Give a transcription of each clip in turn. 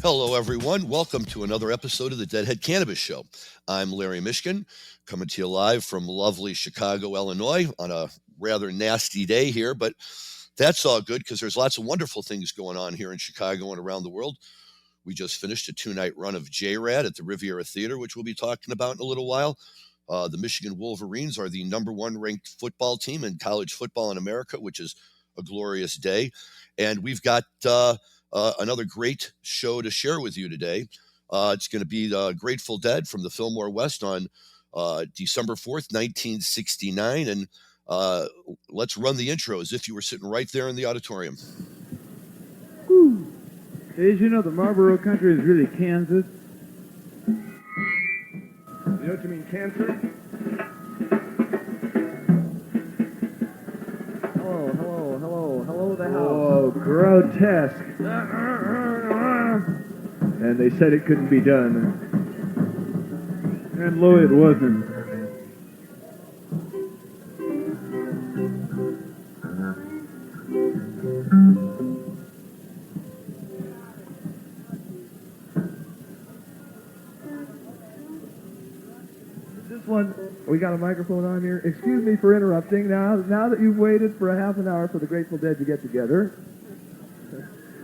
Hello, everyone. Welcome to another episode of the Deadhead Cannabis Show. I'm Larry Mishkin, coming to you live from lovely Chicago, Illinois, on a rather nasty day here, but that's all good because there's lots of wonderful things going on here in Chicago and around the world. We just finished a 2-night run of JRad at the Riviera Theater, which we'll be talking about in a little while. The Michigan Wolverines are the number one ranked football team in college football in America, which is a glorious day. And we've got another great show to share with you today. It's going to be the Grateful Dead from the Fillmore West on December 4th, 1969. And let's run the intro as if you were sitting right there in the auditorium. Woo. As you know, the Marlboro country is really Kansas. You know what you mean, cancer? Hello, the house. Oh, grotesque. And they said it couldn't be done. And lo, it wasn't. One, we got a microphone on here. Excuse me for interrupting. Now that you've waited for a half an hour for the Grateful Dead to get together,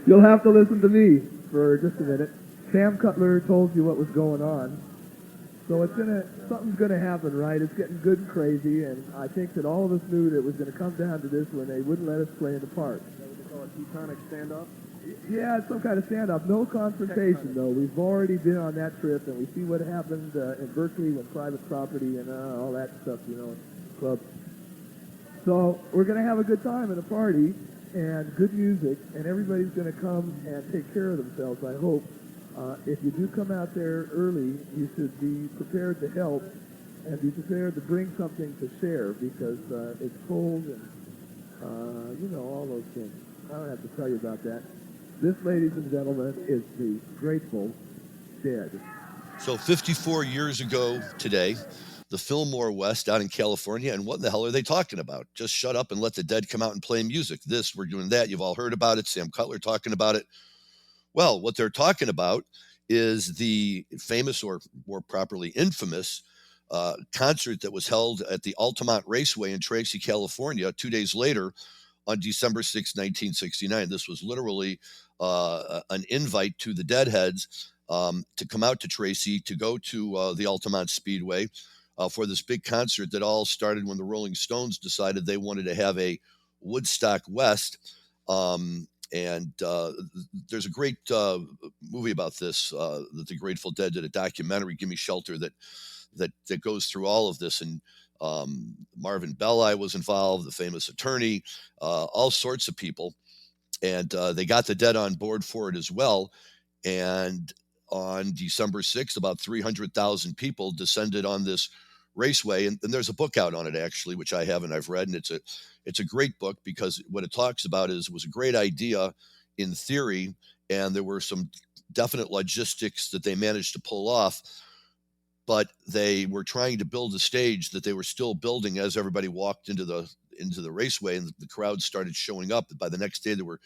you'll have to listen to me for just a minute. Sam Cutler told you what was going on, so something's gonna happen, right? It's getting good and crazy, and I think that all of us knew that it was gonna come down to this when they wouldn't let us play in the park. Is that what they call a Teutonic standoff? Yeah, it's some kind of standoff. No confrontation, though. We've already been on that trip, and we see what happened in Berkeley when private property and all that stuff, club. So we're going to have a good time at a party and good music, and everybody's going to come and take care of themselves, I hope. If you do come out there early, you should be prepared to help and be prepared to bring something to share because it's cold and, all those things. I don't have to tell you about that. This, ladies and gentlemen, is the Grateful Dead. So 54 years ago today, the Fillmore West out in California, and what the hell are they talking about? Just shut up and let the Dead come out and play music. This, we're doing that. You've all heard about it. Sam Cutler talking about it. Well, what they're talking about is the famous, or more properly infamous, concert that was held at the Altamont Raceway in Tracy, California, 2 days later on December 6, 1969. This was literally an invite to the Deadheads to come out to Tracy, to go to the Altamont Speedway for this big concert that all started when the Rolling Stones decided they wanted to have a Woodstock West. And there's a great movie about this that the Grateful Dead did, a documentary, Gimme Shelter, that goes through all of this. And Marvin Belli was involved, the famous attorney, all sorts of people. And they got the Dead on board for it as well. And on December 6th, about 300,000 people descended on this raceway. And there's a book out on it, actually, which I have and I've read. And it's a great book because what it talks about is it was a great idea in theory. And there were some definite logistics that they managed to pull off. But they were trying to build a stage that they were still building as everybody walked into the raceway, and the crowd started showing up. By the next day, there were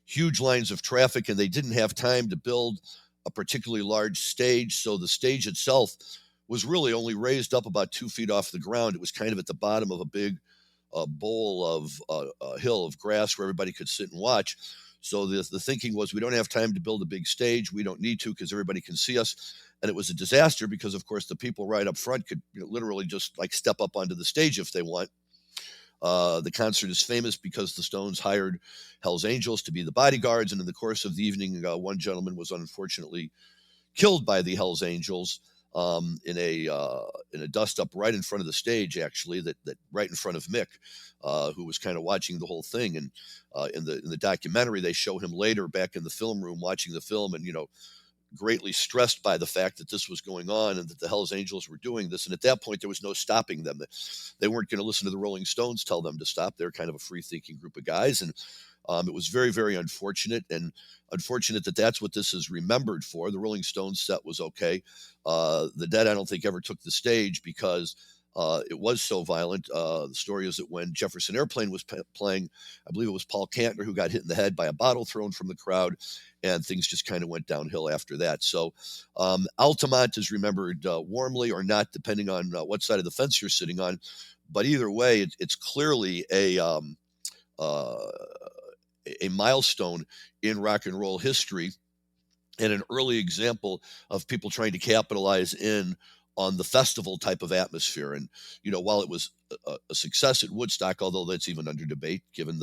huge lines of traffic, and they didn't have time to build a particularly large stage. So the stage itself was really only raised up about 2 feet off the ground. It was kind of at the bottom of a big bowl of a hill of grass where everybody could sit and watch. So the thinking was, we don't have time to build a big stage. We don't need to because everybody can see us. And it was a disaster because, of course, the people right up front could literally just like step up onto the stage if they want. The concert is famous because the Stones hired Hell's Angels to be the bodyguards. And in the course of the evening, one gentleman was unfortunately killed by the Hell's Angels in a dust up right in front of the stage, actually, that right in front of Mick, who was kind of watching the whole thing. And in the documentary, they show him later back in the film room watching the film and, greatly stressed by the fact that this was going on and that the Hells Angels were doing this. And at that point, there was no stopping them. They weren't going to listen to the Rolling Stones tell them to stop. They're kind of a free-thinking group of guys. And it was very, very unfortunate, and unfortunate that that's what this is remembered for. The Rolling Stones set was okay. The Dead, I don't think, ever took the stage because it was so violent. The story is that when Jefferson Airplane was playing, I believe it was Paul Kantner who got hit in the head by a bottle thrown from the crowd, and things just kind of went downhill after that. So Altamont is remembered warmly or not, depending on what side of the fence you're sitting on. But either way, it's clearly a milestone in rock and roll history, and an early example of people trying to capitalize in on the festival type of atmosphere. And while it was a success at Woodstock, although that's even under debate given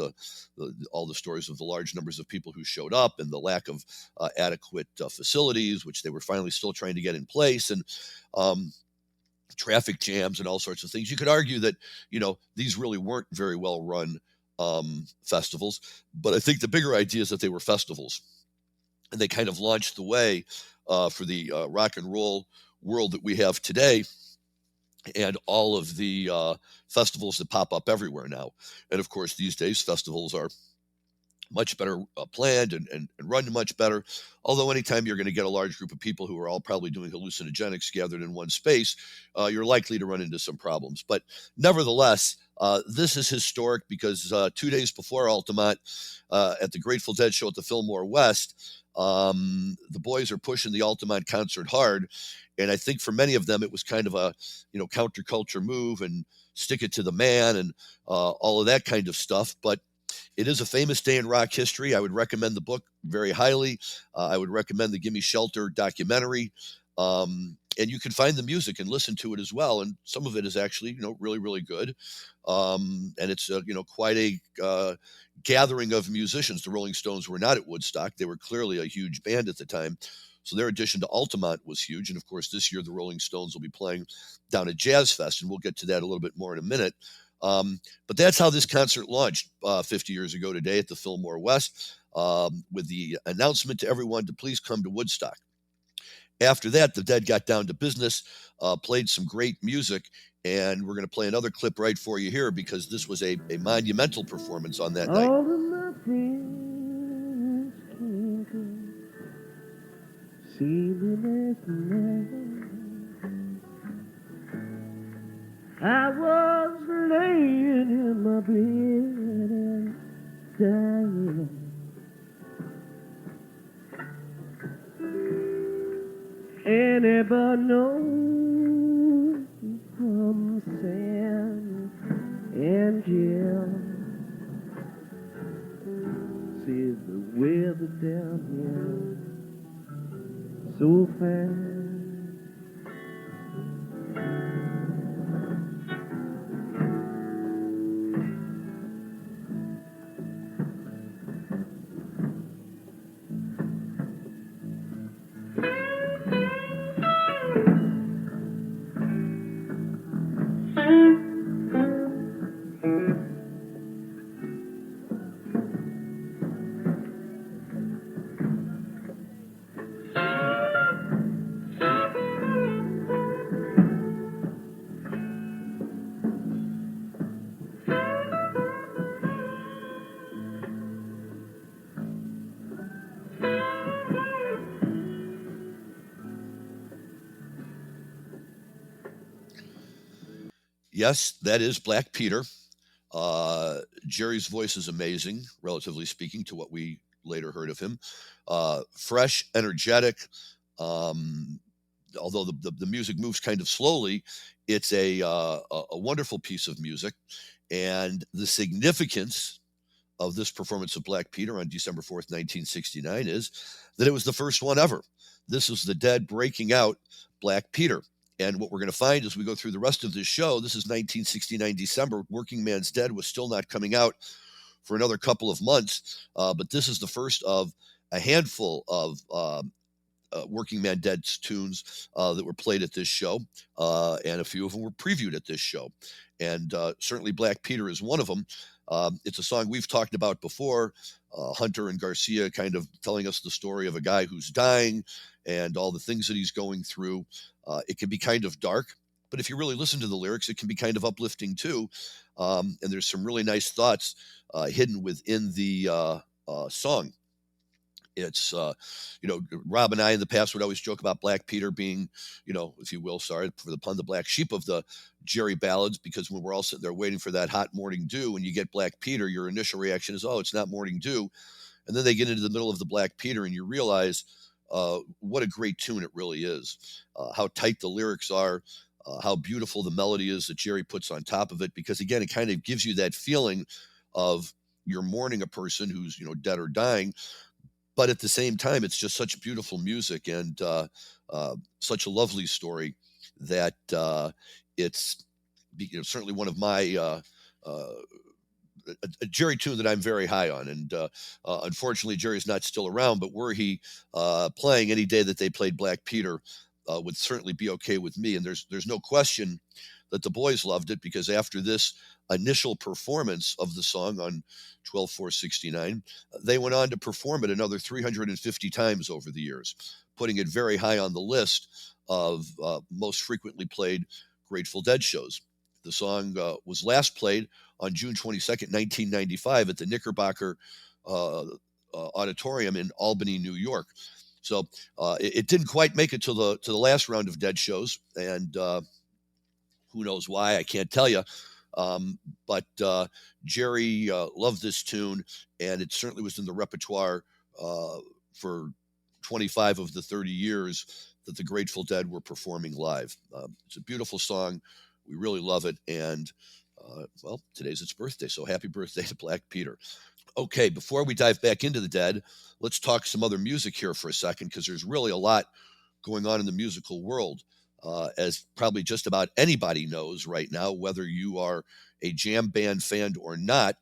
all the stories of the large numbers of people who showed up and the lack of adequate facilities, which they were finally still trying to get in place, and traffic jams and all sorts of things, you could argue that these really weren't very well run festivals. But I think the bigger idea is that they were festivals, and they kind of launched the way for the rock and roll world that we have today, and all of the festivals that pop up everywhere now. And of course, these days, festivals are much better planned and run much better. Although anytime you're going to get a large group of people who are all probably doing hallucinogenics gathered in one space, you're likely to run into some problems. But nevertheless, this is historic because 2 days before Altamont, at the Grateful Dead show at the Fillmore West, the boys are pushing the Altamont concert hard. And I think for many of them, it was kind of a counterculture move and stick it to the man and all of that kind of stuff. But it is a famous day in rock history. I would recommend the book very highly. I would recommend the Gimme Shelter documentary. And you can find the music and listen to it as well. And some of it is actually, really, really good. And it's, quite a gathering of musicians. The Rolling Stones were not at Woodstock. They were clearly a huge band at the time. So their addition to Altamont was huge. And of course, this year, the Rolling Stones will be playing down at Jazz Fest. And we'll get to that a little bit more in a minute. But that's how this concert launched 50 years ago today at the Fillmore West, with the announcement to everyone to please come to Woodstock. After that, the Dead got down to business, played some great music, and we're going to play another clip right for you here because this was a monumental performance on that night. All of my friends came to see me last night. I was laying in my bed and dying. Anybody knows from Sam and Jill says the weather down here so fine. Yes, that is Black Peter. Jerry's voice is amazing, relatively speaking, to what we later heard of him. Fresh, energetic. Although the music moves kind of slowly, it's a wonderful piece of music. And the significance of this performance of Black Peter on December 4th, 1969 is that it was the first one ever. This is the Dead breaking out Black Peter. And what we're going to find as we go through the rest of this show, this is 1969 December. Working Man's Dead was still not coming out for another couple of months. But this is the first of a handful of Working Man Dead's tunes that were played at this show. And a few of them were previewed at this show. And certainly Black Peter is one of them. It's a song we've talked about before. Hunter and Garcia kind of telling us the story of a guy who's dying and all the things that he's going through. It can be kind of dark, but if you really listen to the lyrics, it can be kind of uplifting too. And there's some really nice thoughts hidden within the song. It's, Rob and I in the past would always joke about Black Peter being, if you will, sorry for the pun, the black sheep of the Jerry ballads, because when we're all sitting there waiting for that hot morning dew and you get Black Peter, your initial reaction is, oh, it's not morning dew. And then they get into the middle of the Black Peter and you realize what a great tune it really is, how tight the lyrics are, how beautiful the melody is that Jerry puts on top of it, because again, it kind of gives you that feeling of you're mourning a person who's, dead or dying. But at the same time, it's just such beautiful music and such a lovely story that it's certainly one of my a Jerry tune that I'm very high on. And unfortunately, Jerry's not still around. But were he playing any day that they played Black Peter, would certainly be okay with me. And there's no question that the boys loved it, because after this initial performance of the song on 12/4/69, they went on to perform it another 350 times over the years, putting it very high on the list of most frequently played Grateful Dead shows. The song was last played on June 22nd, 1995 at the Knickerbocker Auditorium in Albany, New York. So it didn't quite make it to the last round of Dead shows, and who knows why, I can't tell you. But Jerry loved this tune, and it certainly was in the repertoire for 25 of the 30 years that the Grateful Dead were performing live. It's a beautiful song. We really love it. And, today's its birthday, so happy birthday to Black Peter. Okay, before we dive back into the Dead, let's talk some other music here for a second, because there's really a lot going on in the musical world. As probably just about anybody knows right now, whether you are a jam band fan or not,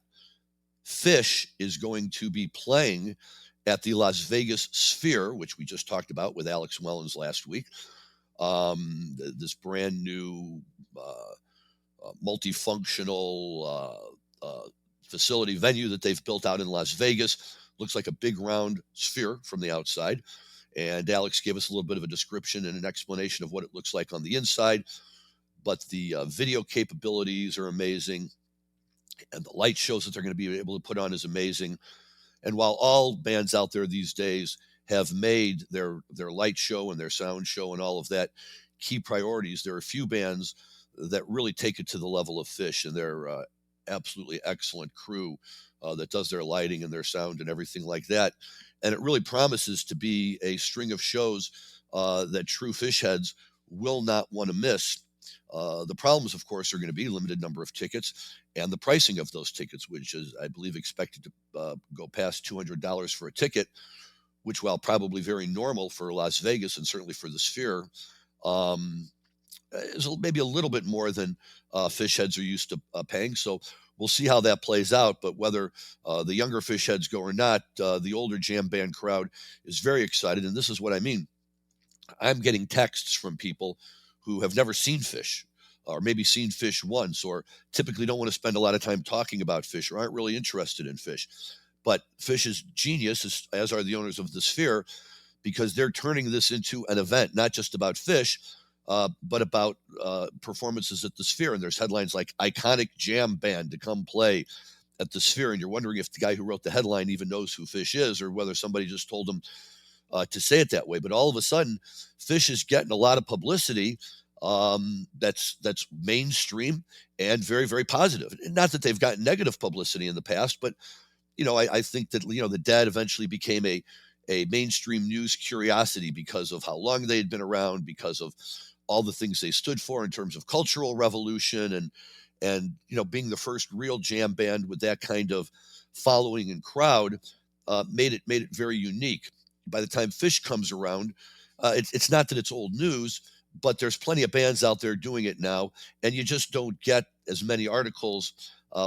Phish is going to be playing at the Las Vegas Sphere, which we just talked about with Alex Wellens last week. This brand new multifunctional facility venue that they've built out in Las Vegas. Looks like a big round sphere from the outside. And Alex gave us a little bit of a description and an explanation of what it looks like on the inside. But the video capabilities are amazing. And the light shows that they're going to be able to put on is amazing. And while all bands out there these days have made their light show and their sound show and all of that key priorities, there are a few bands that really take it to the level of Phish, and they're absolutely excellent crew that does their lighting and their sound and everything like that. And it really promises to be a string of shows that true Phish heads will not want to miss. The problems, of course, are going to be limited number of tickets and the pricing of those tickets, which is, I believe, expected to go past $200 for a ticket, which, while probably very normal for Las Vegas and certainly for the Sphere, is maybe a little bit more than Phish heads are used to paying. So we'll see how that plays out. But whether the younger Phish heads go or not, the older jam band crowd is very excited. And this is what I mean. I'm getting texts from people who have never seen Phish, or maybe seen Phish once, or typically don't want to spend a lot of time talking about Phish, or aren't really interested in Phish. But Phish is genius, as are the owners of the Sphere, because they're turning this into an event, not just about Phish, but about performances at the Sphere. And there's headlines like iconic jam band to come play at the Sphere. And you're wondering if the guy who wrote the headline even knows who Phish is, or whether somebody just told him to say it that way. But all of a sudden, Phish is getting a lot of publicity that's mainstream and very, very positive. Not that they've gotten negative publicity in the past, but I think that the Dead eventually became a mainstream news curiosity because of how long they had been around, because of all the things they stood for in terms of cultural revolution, and being the first real jam band with that kind of following and crowd made it very unique. By the time Phish comes around, it's not that it's old news, but there's plenty of bands out there doing it now, and you just don't get as many articles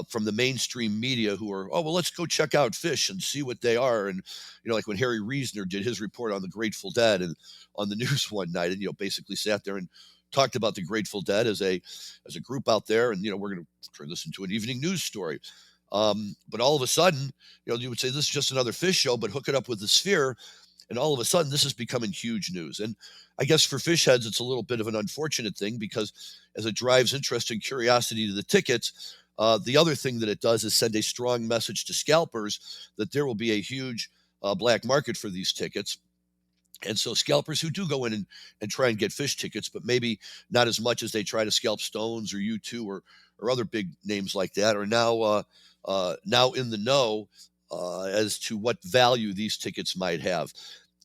from the mainstream media who are, oh, well, let's go check out Phish and see what they are. And, like when Harry Reasoner did his report on the Grateful Dead and on the news one night, and, basically sat there and talked about the Grateful Dead as a group out there. And, we're going to turn this into an evening news story. But all of a sudden, you would say this is just another Phish show, but hook it up with the Sphere. And all of a sudden, this is becoming huge news. And I guess for Phish heads, it's a little bit of an unfortunate thing, because as it drives interest and curiosity to the tickets, the other thing that it does is send a strong message to scalpers that there will be a huge black market for these tickets. And so scalpers who do go in and try and get Phish tickets, but maybe not as much as they try to scalp Stones or U2 or other big names like that, are now in the know as to what value these tickets might have.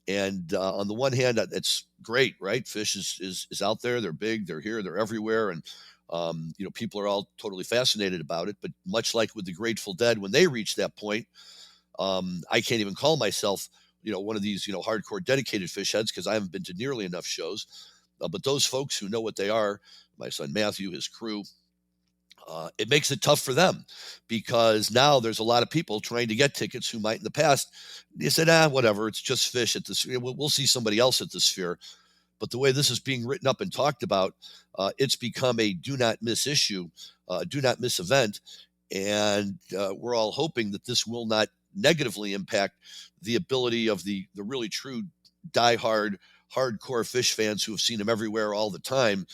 And on the one hand, it's great, right? Phish is out there. They're big. They're here. They're everywhere. And people are all totally fascinated about it. But much like with the Grateful Dead, when they reach that point, I can't even call myself one of these, hardcore dedicated Phish heads, because I haven't been to nearly enough shows. But those folks who know what they are, my son Matthew, his crew, it makes it tough for them, because now there's a lot of people trying to get tickets who might in the past, they said, whatever, it's just Phish at the Sphere. We'll see somebody else at the Sphere. But the way this is being written up and talked about, it's become a do not miss issue, do not miss event. And we're all hoping that this will not negatively impact the ability of the really true diehard, hardcore Phish fans who have seen them everywhere all the time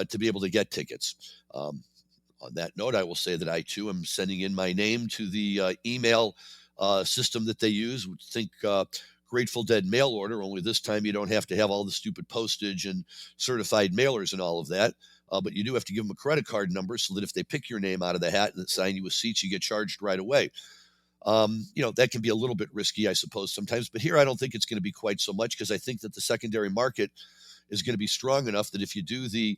to be able to get tickets. On that note, I will say that I too am sending in my name to the email system that they use. Think Grateful Dead mail order, only this time you don't have to have all the stupid postage and certified mailers and all of that. But you do have to give them a credit card number so that if they pick your name out of the hat and assign you a seat, you get charged right away. That can be a little bit risky, I suppose, sometimes. But here I don't think it's going to be quite so much, because I think that the secondary market is going to be strong enough that if you do the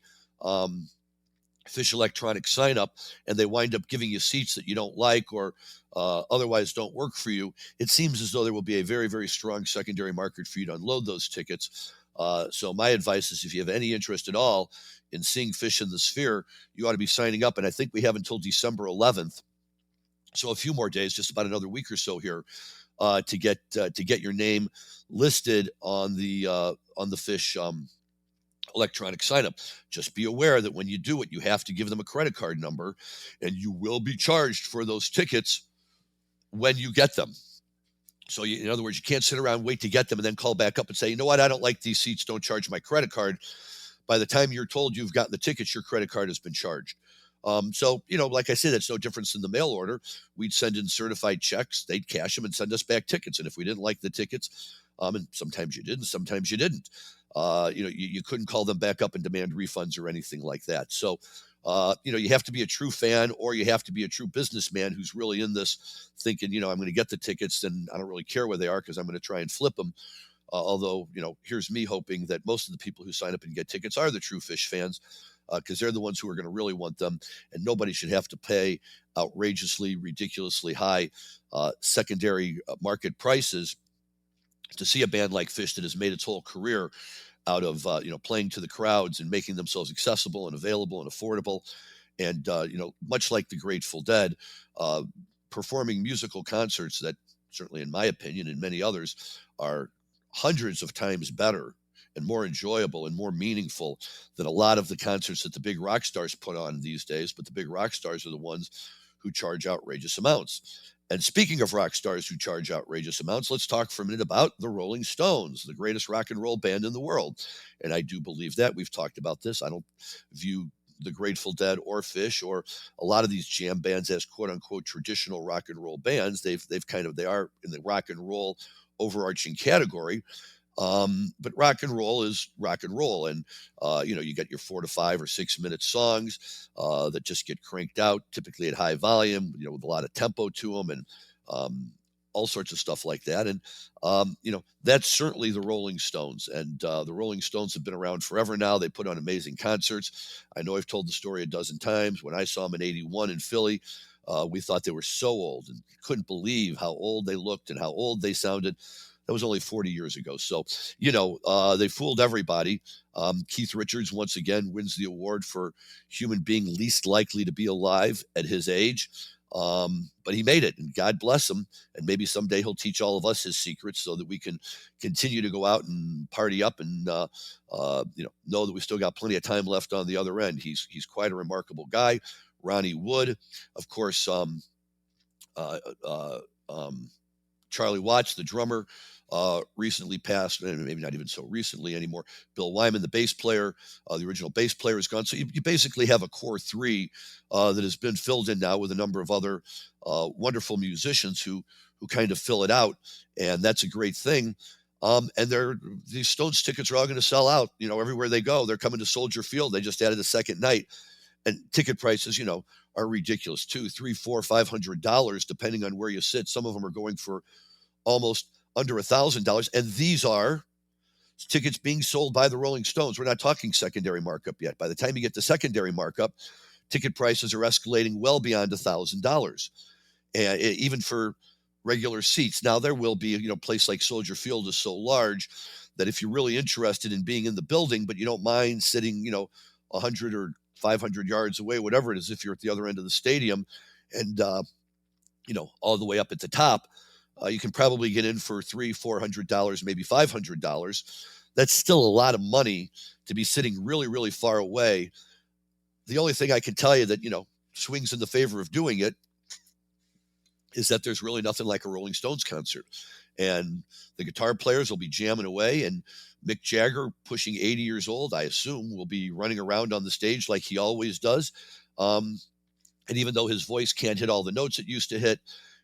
Phish electronic sign up and they wind up giving you seats that you don't like or otherwise don't work for you, it seems as though there will be a very, very strong secondary market for you to unload those tickets. So my advice is, if you have any interest at all in seeing Phish in the Sphere, you ought to be signing up. And I think we have until December 11th. So a few more days, just about another week or so here, to get your name listed on the Phish electronic sign up. Just be aware that when you do it, you have to give them a credit card number, and you will be charged for those tickets when you get them. So in other words, you can't sit around, wait to get them, and then call back up and say, you know what, I don't like these seats, don't charge my credit card. By the time you're told you've gotten the tickets, your credit card has been charged. So, like I said, it's no difference than the mail order. We'd send in certified checks, they'd cash them and send us back tickets. And if we didn't like the tickets, and sometimes you did, and sometimes you didn't, you couldn't call them back up and demand refunds or anything like that. So, you have to be a true fan, or you have to be a true businessman who's really in this thinking, I'm going to get the tickets and I don't really care where they are because I'm going to try and flip them. Although, here's me hoping that most of the people who sign up and get tickets are the true Phish fans, because they're the ones who are going to really want them, and nobody should have to pay outrageously, ridiculously high secondary market prices to see a band like Phish that has made its whole career out of playing to the crowds and making themselves accessible and available and affordable, and much like the Grateful Dead, performing musical concerts that, certainly in my opinion and many others, are hundreds of times better and more enjoyable and more meaningful than a lot of the concerts that the big rock stars put on these days. But the big rock stars are the ones who charge outrageous amounts. And speaking of rock stars who charge outrageous amounts, let's talk for a minute about the Rolling Stones, the greatest rock and roll band in the world. And I do believe that. We've talked about this. I don't view the Grateful Dead or Phish or a lot of these jam bands as quote unquote traditional rock and roll bands. They are in the rock and roll overarching category. But rock and roll is rock and roll. And, you get your 4 to 5 or 6 minute songs that just get cranked out, typically at high volume, with a lot of tempo to them and all sorts of stuff like that. And, that's certainly the Rolling Stones. And the Rolling Stones have been around forever now. They put on amazing concerts. I know I've told the story a dozen times. When I saw them in 81 in Philly, we thought they were so old and couldn't believe how old they looked and how old they sounded. That was only 40 years ago. So, they fooled everybody. Keith Richards, once again, wins the award for human being least likely to be alive at his age. But he made it, and God bless him. And maybe someday he'll teach all of us his secrets so that we can continue to go out and party up and, know that we still got plenty of time left on the other end. He's quite a remarkable guy. Ronnie Wood, of course, Charlie Watts, the drummer, recently passed, and maybe not even so recently anymore. Bill Wyman, the bass player, the original bass player, is gone. So you basically have a core three that has been filled in now with a number of other wonderful musicians who kind of fill it out, and that's a great thing. And these Stones tickets are all going to sell out. Everywhere they go, they're coming to Soldier Field. They just added a second night, and ticket prices, are ridiculous. $200, $300, $400, $500, depending on where you sit. Some of them are going for almost under $1,000, and these are tickets being sold by the Rolling Stones. We're not talking secondary markup yet. By the time you get to secondary markup, ticket prices are escalating well beyond $1,000, and even for regular seats. Now there will be, a place like Soldier Field is so large that if you're really interested in being in the building, but you don't mind sitting, 100 or 500 yards away, whatever it is, if you're at the other end of the stadium and, all the way up at the top, you can probably get in for $300-$400, maybe $500. That's still a lot of money to be sitting really, really far away. The only thing I can tell you that, swings in the favor of doing it is that there's really nothing like a Rolling Stones concert. And the guitar players will be jamming away, and Mick Jagger, pushing 80 years old, I assume, will be running around on the stage like he always does. And even though his voice can't hit all the notes it used to hit,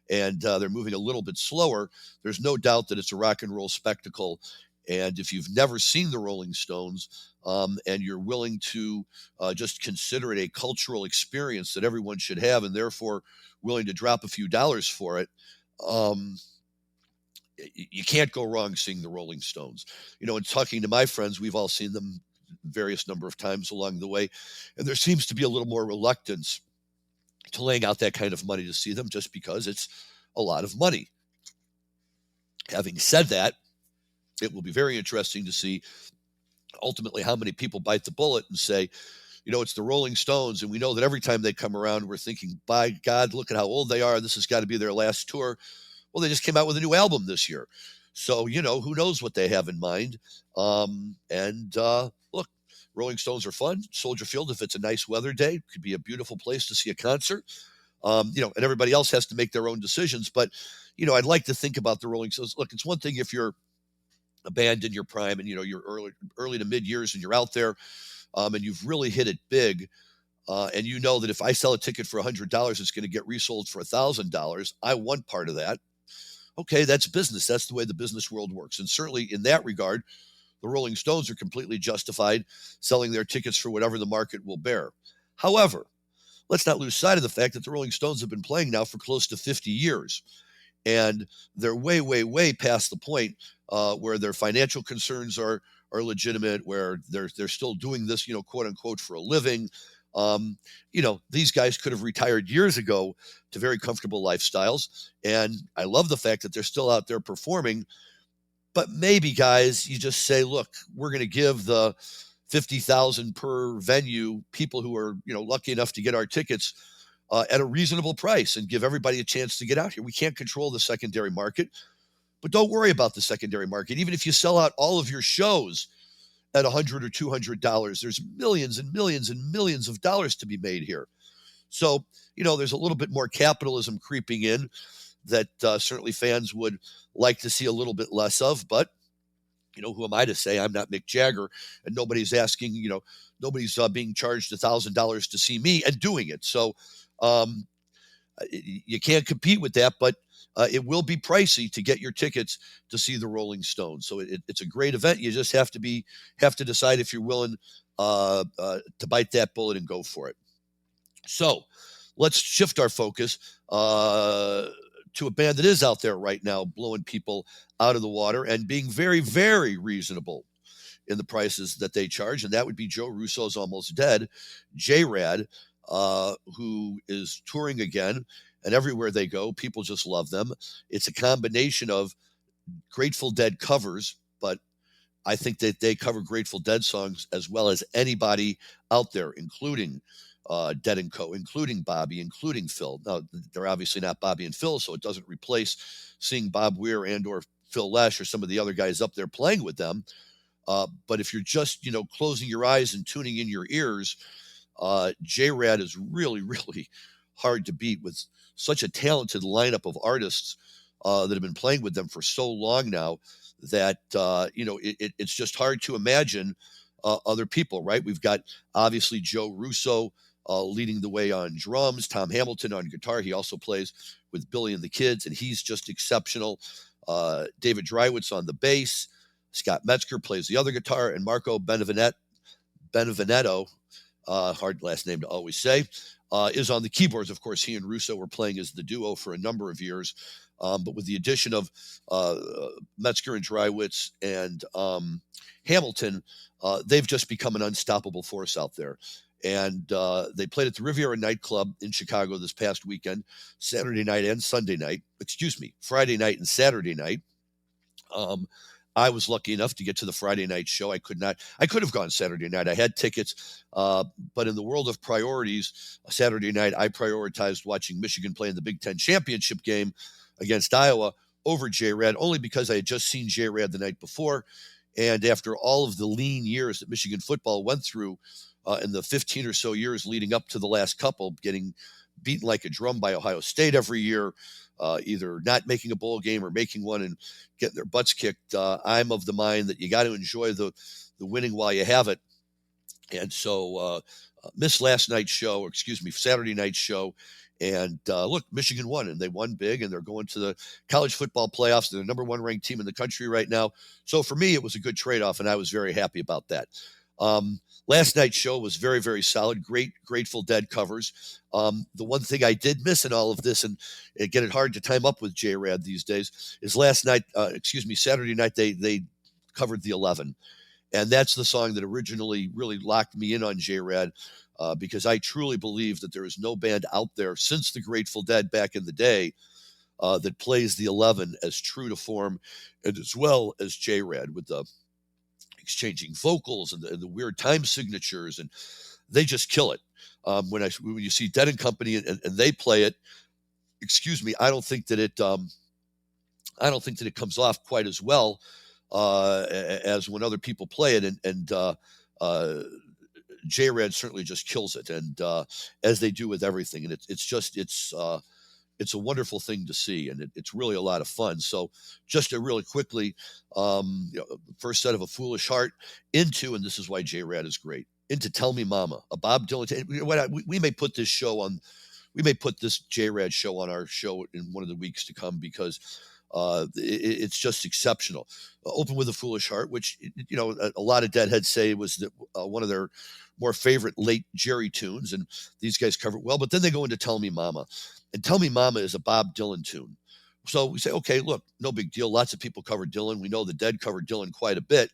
and they're moving a little bit slower, there's no doubt that it's a rock and roll spectacle. And if you've never seen the Rolling Stones, and you're willing to just consider it a cultural experience that everyone should have, and therefore willing to drop a few dollars for it, you can't go wrong seeing the Rolling Stones. And talking to my friends, we've all seen them various number of times along the way, and there seems to be a little more reluctance to laying out that kind of money to see them, just because it's a lot of money. Having said that, it will be very interesting to see ultimately how many people bite the bullet and say, it's the Rolling Stones, and we know that every time they come around, we're thinking, by God, look at how old they are. This has got to be their last tour. Well, they just came out with a new album this year. So, who knows what they have in mind. Look, Rolling Stones are fun. Soldier Field, if it's a nice weather day, could be a beautiful place to see a concert. And everybody else has to make their own decisions. But, I'd like to think about the Rolling Stones. Look, it's one thing if you're a band in your prime and, you're early to mid years and you're out there, and you've really hit it big. And you know that if I sell a ticket for $100, it's going to get resold for $1,000. I want part of that. Okay, that's business. That's the way the business world works. And certainly in that regard, the Rolling Stones are completely justified selling their tickets for whatever the market will bear. However, let's not lose sight of the fact that the Rolling Stones have been playing now for close to 50 years. And they're way, way, way past the point where their financial concerns are legitimate, where they're still doing this, quote unquote, for a living. These guys could have retired years ago to very comfortable lifestyles. And I love the fact that they're still out there performing. But maybe, guys, you just say, look, we're going to give the 50,000 per venue people who are, lucky enough to get our tickets at a reasonable price, and give everybody a chance to get out here. We can't control the secondary market, but don't worry about the secondary market. Even if you sell out all of your shows at $100 or $200, there's millions and millions and millions of dollars to be made here. So, there's a little bit more capitalism creeping in that certainly fans would like to see a little bit less of. But, who am I to say? I'm not Mick Jagger, and nobody's asking, nobody's being charged $1,000 to see me and doing it. So you can't compete with that, but it will be pricey to get your tickets to see the Rolling Stones. So it's a great event. You just have to decide if you're willing to bite that bullet and go for it. So let's shift our focus to a band that is out there right now, blowing people out of the water and being very, very reasonable in the prices that they charge. And that would be Joe Russo's Almost Dead, JRad, who is touring again. And everywhere they go, people just love them. It's a combination of Grateful Dead covers, but I think that they cover Grateful Dead songs as well as anybody out there, including Dead and Co., including Bobby, including Phil. Now, they're obviously not Bobby and Phil, so it doesn't replace seeing Bob Weir and or Phil Lesh or some of the other guys up there playing with them. But if you're just, closing your eyes and tuning in your ears, JRad is really, really hard to beat with such a talented lineup of artists that have been playing with them for so long now that it's just hard to imagine other people, right? We've got obviously Joe Russo leading the way on drums, Tom Hamilton on guitar. He also plays with Billy and the Kids, and he's just exceptional. David Drywitz on the bass. Scott Metzger plays the other guitar, and Marco Benevenetto, hard last name to always say, is on the keyboards. Of course, he and Russo were playing as the duo for a number of years. But with the addition of Metzger and Drywitz and Hamilton, they've just become an unstoppable force out there. And they played at the Riviera nightclub in Chicago this past weekend, Saturday night and Sunday night. Friday night and Saturday night. I was lucky enough to get to the Friday night show. I could have gone Saturday night. I had tickets, but in the world of priorities, Saturday night, I prioritized watching Michigan play in the Big Ten championship game against Iowa over JRad, only because I had just seen JRad the night before. And after all of the lean years that Michigan football went through in the 15 or so years leading up to the last couple, getting beaten like a drum by Ohio State every year, either not making a bowl game or making one and getting their butts kicked. I'm of the mind that you got to enjoy the winning while you have it. And so missed Saturday night's show. And look, Michigan won, and they won big, and they're going to the college football playoffs. They're the number one ranked team in the country right now. So for me, it was a good trade-off, and I was very happy about that. Last night's show was very, very solid. Great Grateful Dead covers. The one thing I did miss in all of this, and get it hard to time up with JRad these days, is Saturday night, they covered the 11. And that's the song that originally really locked me in on JRad, because I truly believe that there is no band out there since the Grateful Dead back in the day that plays the 11 as true to form and as well as JRad, with the exchanging vocals and the weird time signatures, and they just kill it. When you see Dead and Company and they play it, I don't think that it comes off quite as well as when other people play it, and JRad certainly just kills it, and as they do with everything, and it's a wonderful thing to see, and it's really a lot of fun. So just to really quickly, first set of A Foolish Heart into, and this is why JRad is great, into Tell Me Mama, a Bob Dylan. We may put this JRad show on our show in one of the weeks to come, because it's just exceptional. Open with A Foolish Heart, which a lot of Deadheads say was one of their more favorite late Jerry tunes, and these guys cover it well. But then they go into Tell Me Mama, and Tell Me Mama is a Bob Dylan tune. So we say, okay, look, no big deal. Lots of people cover Dylan. We know the Dead covered Dylan quite a bit,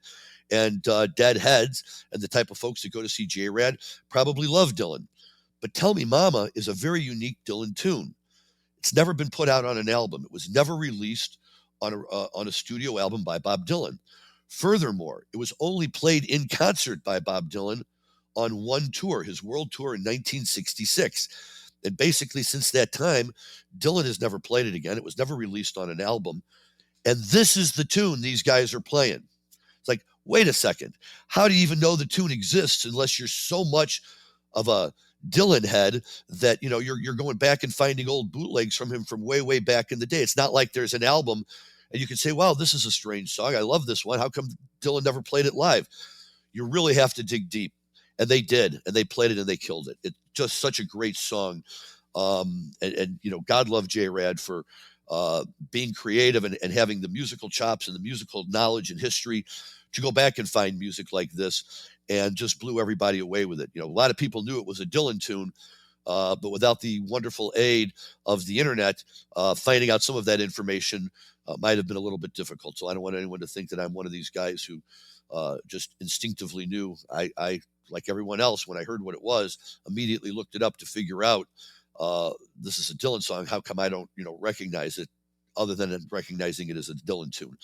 and Deadheads and the type of folks that go to see JRad probably love Dylan. But Tell Me Mama is a very unique Dylan tune. It's never been put out on an album. It was never released on a studio album by Bob Dylan. Furthermore, it was only played in concert by Bob Dylan on one tour, his world tour in 1966. And basically since that time, Dylan has never played it again. It was never released on an album. And this is the tune these guys are playing. It's like, wait a second. How do you even know the tune exists unless you're so much of a Dylan head that you're going back and finding old bootlegs from him from way, way back in the day? It's not like there's an album and you can say, wow, this is a strange song. I love this one. How come Dylan never played it live? You really have to dig deep. And they did, and they played it and they killed it. It's just such a great song. And God love JRad for being creative and having the musical chops and the musical knowledge and history to go back and find music like this, and just blew everybody away with it. A lot of people knew it was a Dylan tune, but without the wonderful aid of the internet, finding out some of that information might have been a little bit difficult. So I don't want anyone to think that I'm one of these guys who just instinctively knew. I, like everyone else, when I heard what it was, immediately looked it up to figure out this is a Dylan song. How come I don't, recognize it, other than recognizing it as a Dylan tune?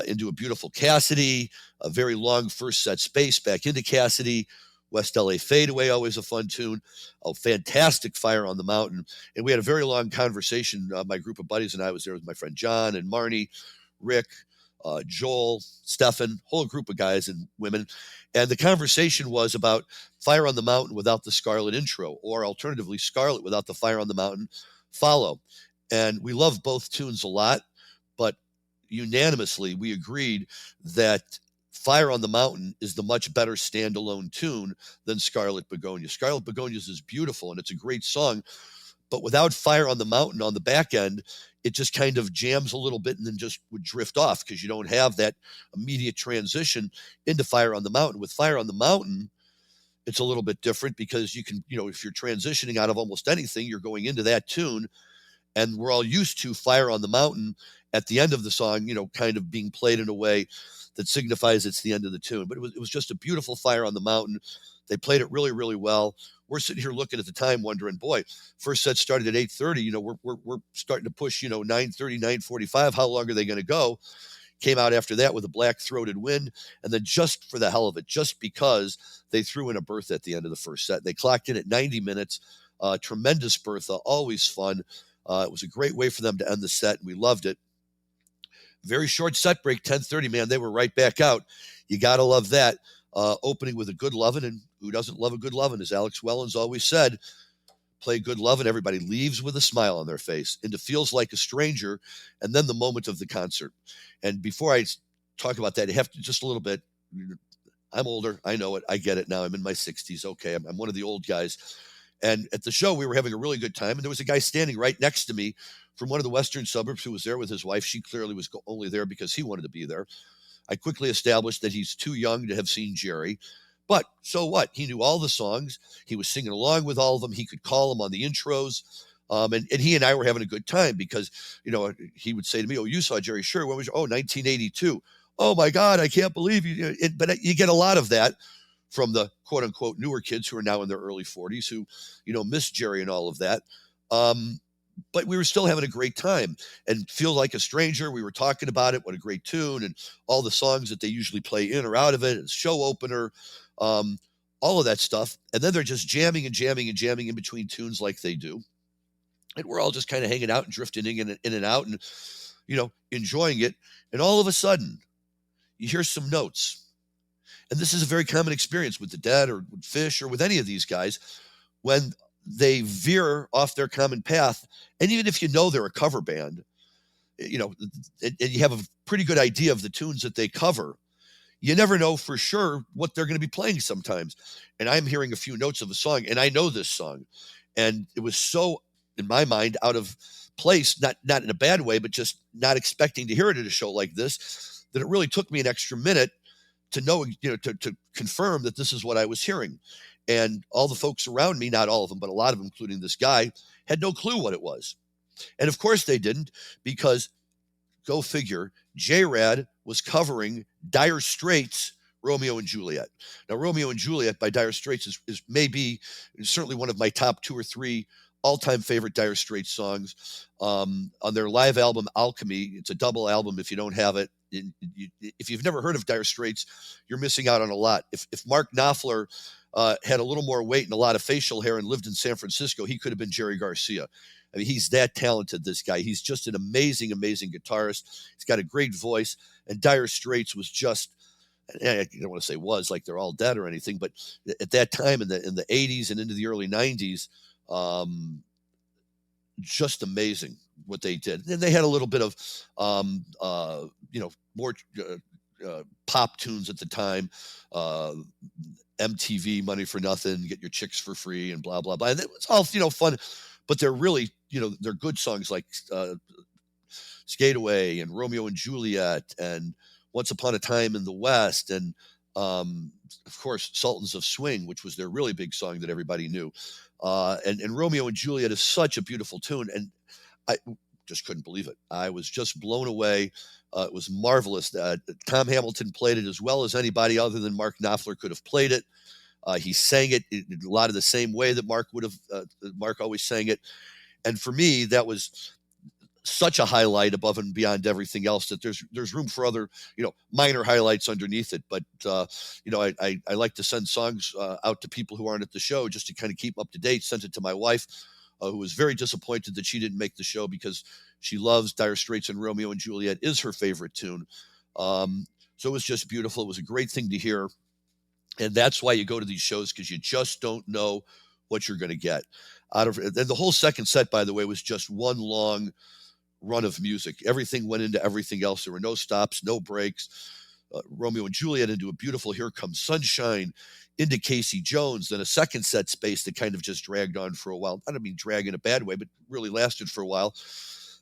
Into a Beautiful Cassidy, a very long first set space back into Cassidy. West LA Fadeaway, always a fun tune. A fantastic Fire on the Mountain. And we had a very long conversation. My group of buddies and I was there with my friend John and Marnie, Rick, Joel, Stefan, whole group of guys and women. And the conversation was about Fire on the Mountain without the Scarlet intro, or alternatively Scarlet without the Fire on the Mountain follow. And we love both tunes a lot, but unanimously we agreed that Fire on the Mountain is the much better standalone tune than Scarlet Begonia. Scarlet Begonias is beautiful and it's a great song, but without Fire on the Mountain on the back end, it just kind of jams a little bit and then just would drift off because you don't have that immediate transition into Fire on the Mountain. With Fire on the Mountain, it's a little bit different because you can, if you're transitioning out of almost anything, you're going into that tune. And we're all used to Fire on the Mountain at the end of the song, kind of being played in a way that signifies it's the end of the tune. But it was just a beautiful Fire on the Mountain. They played it really, really well. We're sitting here looking at the time wondering, boy, first set started at 8:30. We're starting to push, 9:30, 9:45. How long are they going to go? Came out after that with a black-throated wind. And then just for the hell of it, just because they threw in a berth at the end of the first set. They clocked in at 90 minutes. Tremendous bertha, always fun. It was a great way for them to end the set, and we loved it. Very short set break, 10:30, man. They were right back out. You got to love that. Opening with a Good Lovin', and who doesn't love a Good Lovin'? As Alex Wellens always said, play Good Lovin', everybody leaves with a smile on their face into Feels Like a Stranger, and then the moment of the concert. And before I talk about that, I have to just a little bit. I'm older. I know it. I get it now. I'm in my 60s. Okay, I'm one of the old guys. And at the show, we were having a really good time. And there was a guy standing right next to me from one of the western suburbs who was there with his wife. She clearly was only there because he wanted to be there. I quickly established that he's too young to have seen Jerry. But so what? He knew all the songs. He was singing along with all of them. He could call them on the intros. And he and I were having a good time because, he would say to me, "Oh, you saw Jerry? Sure. When was 1982. Oh, my God, I can't believe you." But you get a lot of that from the quote unquote newer kids who are now in their early 40s who, miss Jerry and all of that. But we were still having a great time and Feel Like a Stranger. We were talking about it. What a great tune and all the songs that they usually play in or out of it. It's show opener, all of that stuff. And then they're just jamming and jamming and jamming in between tunes like they do. And we're all just kind of hanging out and drifting in and out and, enjoying it. And all of a sudden you hear some notes. And this is a very common experience with the Dead or with Phish or with any of these guys when they veer off their common path. And even if they're a cover band, and you have a pretty good idea of the tunes that they cover, you never know for sure what they're going to be playing sometimes. And I'm hearing a few notes of a song, and I know this song. And it was so, in my mind, out of place, not in a bad way, but just not expecting to hear it at a show like this, that it really took me an extra minute to know, to confirm that this is what I was hearing. And all the folks around me, not all of them, but a lot of them, including this guy, had no clue what it was. And of course they didn't, because go figure, JRad was covering Dire Straits' Romeo and Juliet. Now, Romeo and Juliet by Dire Straits is maybe certainly one of my top 2 or 3 all-time favorite Dire Straits songs. On their live album, Alchemy, it's a double album. If you don't have it, if you've never heard of Dire Straits, you're missing out on a lot. If Mark Knopfler had a little more weight and a lot of facial hair and lived in San Francisco, he could have been Jerry Garcia. I mean, he's that talented, this guy. He's just an amazing, amazing guitarist. He's got a great voice. And Dire Straits was just, I don't want to say was, like they're all dead or anything, but at that time in the 80s and into the early 90s, just amazing what they did. And they had a little bit of, more pop tunes at the time, MTV, Money for Nothing, Get Your Chicks for Free, and blah, blah, blah. And it was all, fun, but they're really, they're good songs like Skate Away and Romeo and Juliet and Once Upon a Time in the West. And, of course, Sultans of Swing, which was their really big song that everybody knew. And Romeo and Juliet is such a beautiful tune. And I just couldn't believe it. I was just blown away. It was marvelous. Tom Hamilton played it as well as anybody other than Mark Knopfler could have played it. He sang it in a lot of the same way that Mark would have. Mark always sang it. And for me, that was such a highlight above and beyond everything else that there's room for other, minor highlights underneath it. But, I like to send songs out to people who aren't at the show just to kind of keep up to date. Sent it to my wife, who was very disappointed that she didn't make the show because she loves Dire Straits and Romeo and Juliet is her favorite tune. So it was just beautiful. It was a great thing to hear. And that's why you go to these shows, because you just don't know what you're going to get. out of, and the whole second set, by the way, was just one long run of music. Everything went into everything else. There were no stops, no breaks. Romeo and Juliet into a beautiful Here Comes Sunshine, into Casey Jones, then a second set space that kind of just dragged on for a while. I don't mean drag in a bad way, but really lasted for a while.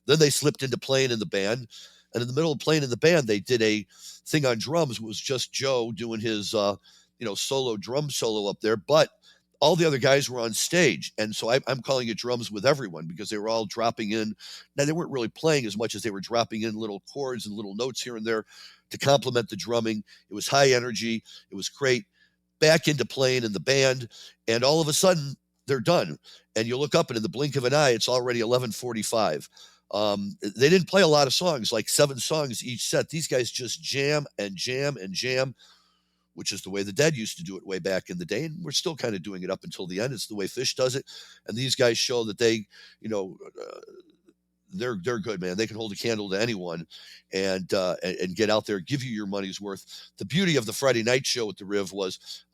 Then they slipped into Playing in the Band. And in the middle of Playing in the Band, they did a thing on drums. It was just Joe doing his, solo drum solo up there. But all the other guys were on stage. And so I'm calling it drums with everyone because they were all dropping in. Now, they weren't really playing as much as they were dropping in little chords and little notes here and there to complement the drumming. It was high energy. It was great. Back into Playing in the Band. And all of a sudden, they're done. And you look up and in the blink of an eye, it's already 11:45. They didn't play a lot of songs, like 7 songs each set. These guys just jam and jam and jam, which is the way the Dead used to do it way back in the day. And we're still kind of doing it up until the end. It's the way Phish does it. And these guys show that they, they're good, man. They can hold a candle to anyone and get out there, give you your money's worth. The beauty of the Friday night show at the Riv was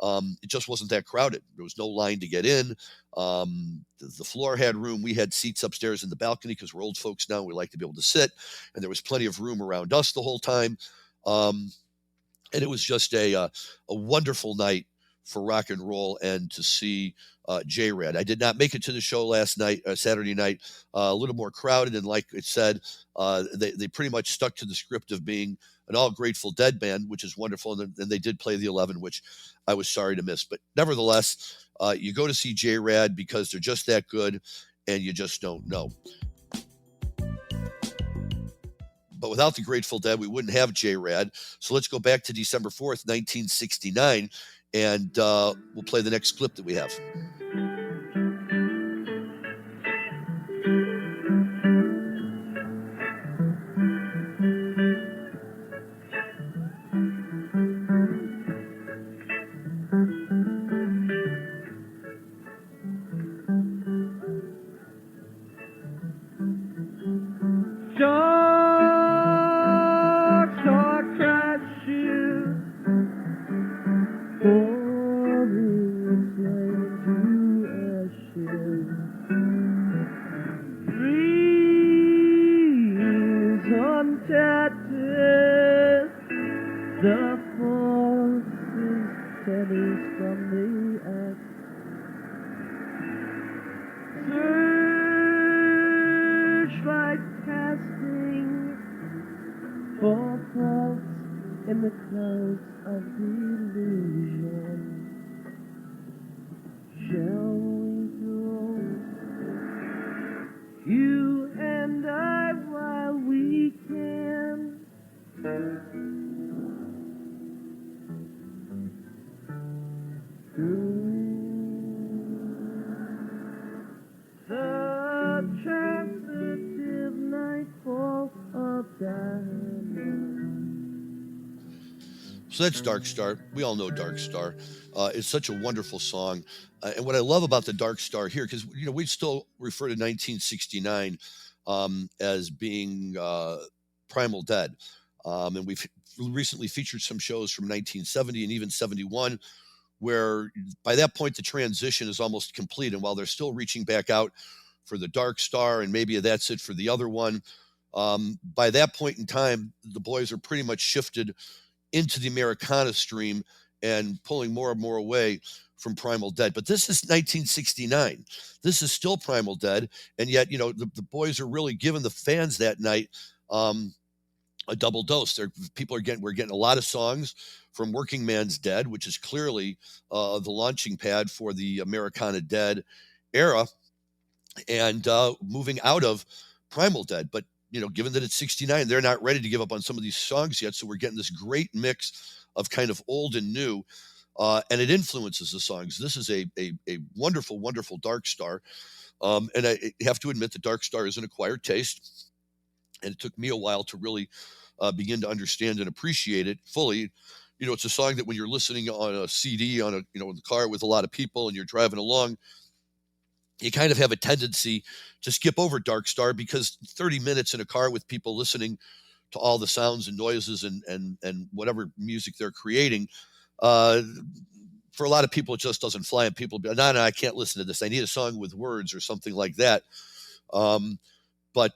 it just wasn't that crowded. There was no line to get in. The floor had room. We had seats upstairs in the balcony because we're old folks now. We like to be able to sit. And there was plenty of room around us the whole time. And it was just a wonderful night for rock and roll and to see JRad. I did not make it to the show Saturday night, a little more crowded. And like it said, they pretty much stuck to the script of being an all Grateful Dead band, which is wonderful. And they did play the 11, which I was sorry to miss. But nevertheless, you go to see JRad because they're just that good and you just don't know. But without the Grateful Dead, we wouldn't have JRad. So let's go back to December 4th, 1969, and we'll play the next clip that we have. So that's Dark Star. We all know Dark Star. It's such a wonderful song. And what I love about the Dark Star here, because, we still refer to 1969 as being Primal Dead. And we've recently featured some shows from 1970 and even 71, where by that point, the transition is almost complete. And while they're still reaching back out for the Dark Star, and maybe that's it for the other one, by that point in time, the boys are pretty much shifted into the Americana stream and pulling more and more away from Primal Dead. But this is 1969. This is still Primal Dead. And yet, the boys are really giving the fans that night a double dose. We're getting a lot of songs from Working Man's Dead, which is clearly the launching pad for the Americana Dead era, and moving out of Primal Dead. But given that it's 69, they're not ready to give up on some of these songs yet. So we're getting this great mix of kind of old and new, and it influences the songs. This is a wonderful, wonderful Dark Star. And I have to admit that Dark Star is an acquired taste. And it took me a while to really begin to understand and appreciate it fully. It's a song that when you're listening on a CD, in the car with a lot of people and you're driving along, you kind of have a tendency to skip over Dark Star because 30 minutes in a car with people listening to all the sounds and noises and whatever music they're creating, for a lot of people, it just doesn't fly, and people be, no, I can't listen to this. I need a song with words or something like that. But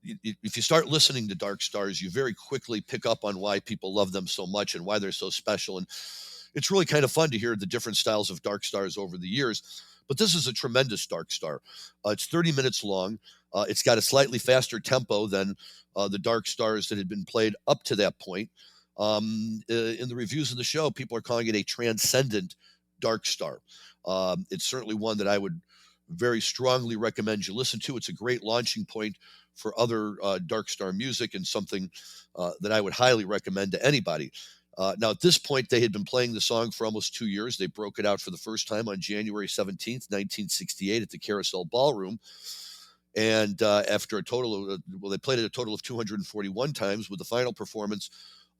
if you start listening to Dark Stars, you very quickly pick up on why people love them so much and why they're so special. And it's really kind of fun to hear the different styles of Dark Stars over the years. But this is a tremendous Dark Star. It's 30 minutes long. It's got a slightly faster tempo than the Dark Stars that had been played up to that point. In the reviews of the show, people are calling it a transcendent Dark Star. It's certainly one that I would very strongly recommend you listen to. It's a great launching point for other Dark Star music, and something that I would highly recommend to anybody. Now, at this point, they had been playing the song for almost 2 years. They broke it out for the first time on January 17th, 1968 at the Carousel Ballroom. And after a total of, they played it a total of 241 times, with the final performance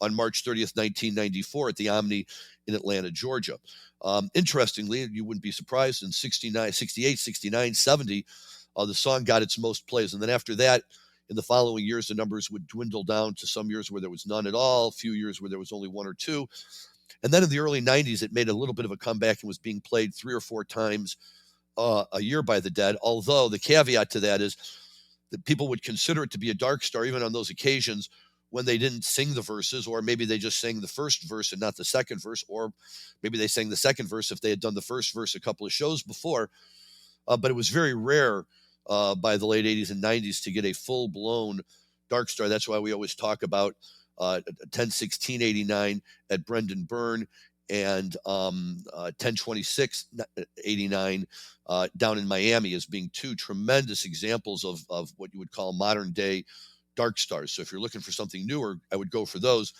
on March 30th, 1994 at the Omni in Atlanta, Georgia. Interestingly, you wouldn't be surprised, in 69, 68, 69, 70, the song got its most plays. And then after that, in the following years, the numbers would dwindle down to some years where there was none at all, a few years where there was only one or two. And then in the early 90s, it made a little bit of a comeback and was being played 3 or 4 times a year by the Dead. Although the caveat to that is that people would consider it to be a Dark Star even on those occasions when they didn't sing the verses, or maybe they just sang the first verse and not the second verse, or maybe they sang the second verse if they had done the first verse a couple of shows before. But it was very rare by the late 80s and 90s to get a full-blown Dark Star. That's why we always talk about 10/16/89 at Brendan Byrne and 10/26/89 down in Miami as being 2 tremendous examples of what you would call modern-day Dark Stars. So if you're looking for something newer, I would go for those.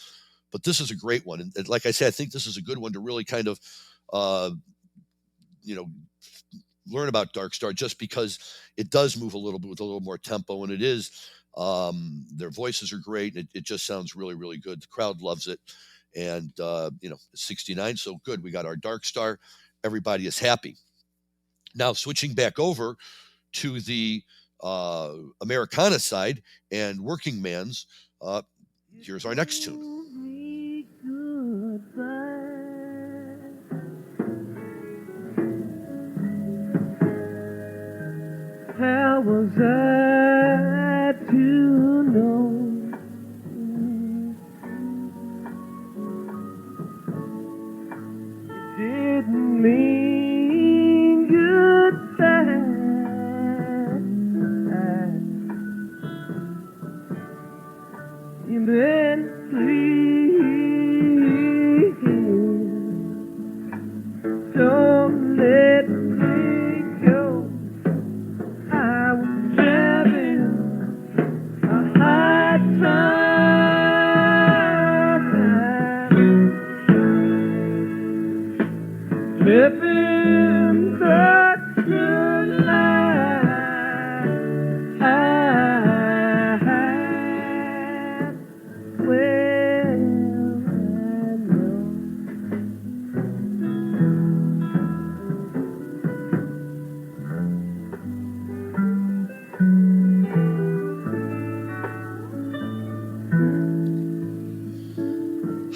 But this is a great one. And like I said, I think this is a good one to really kind of, learn about Dark Star, just because it does move a little bit with a little more tempo, and it is, their voices are great. And it just sounds really, really good. The crowd loves it. And, 69, so good. We got our Dark Star. Everybody is happy. Now, switching back over to the Americana side and working man's, here's our next tune. How was I to know it didn't mean goodbye? And then please don't let me go. I was driving a high time, living such good life.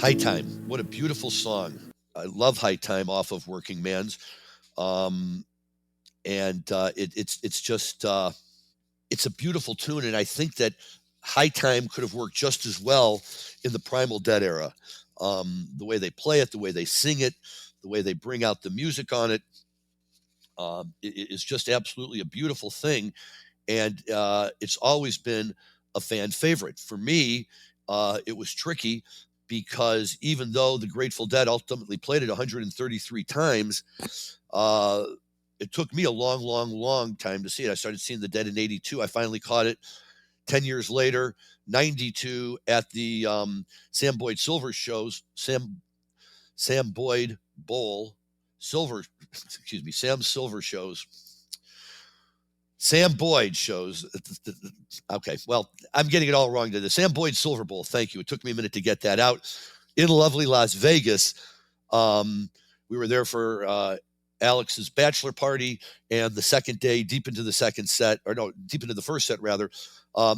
High Time. What a beautiful song. I love High Time off of Working Man's. It's just, it's a beautiful tune. And I think that High Time could have worked just as well in the Primal Dead era. The way they play it, the way they sing it, the way they bring out the music on it, it is just absolutely a beautiful thing. And it's always been a fan favorite. For me, it was tricky because even though the Grateful Dead ultimately played it 133 times, it took me a long, long, long time to see it. I started seeing the Dead in 82. I finally caught it 10 years later, 92, at the Sam Boyd Silver shows, Sam Boyd Bowl Silver, excuse me, Sam Silver shows. Sam Boyd shows. Okay, well, I'm getting it all wrong to the Sam Boyd Silver Bowl. Thank you. It took me a minute to get that out. In lovely Las Vegas, we were there for Alex's bachelor party, and the second day, deep into the first set rather,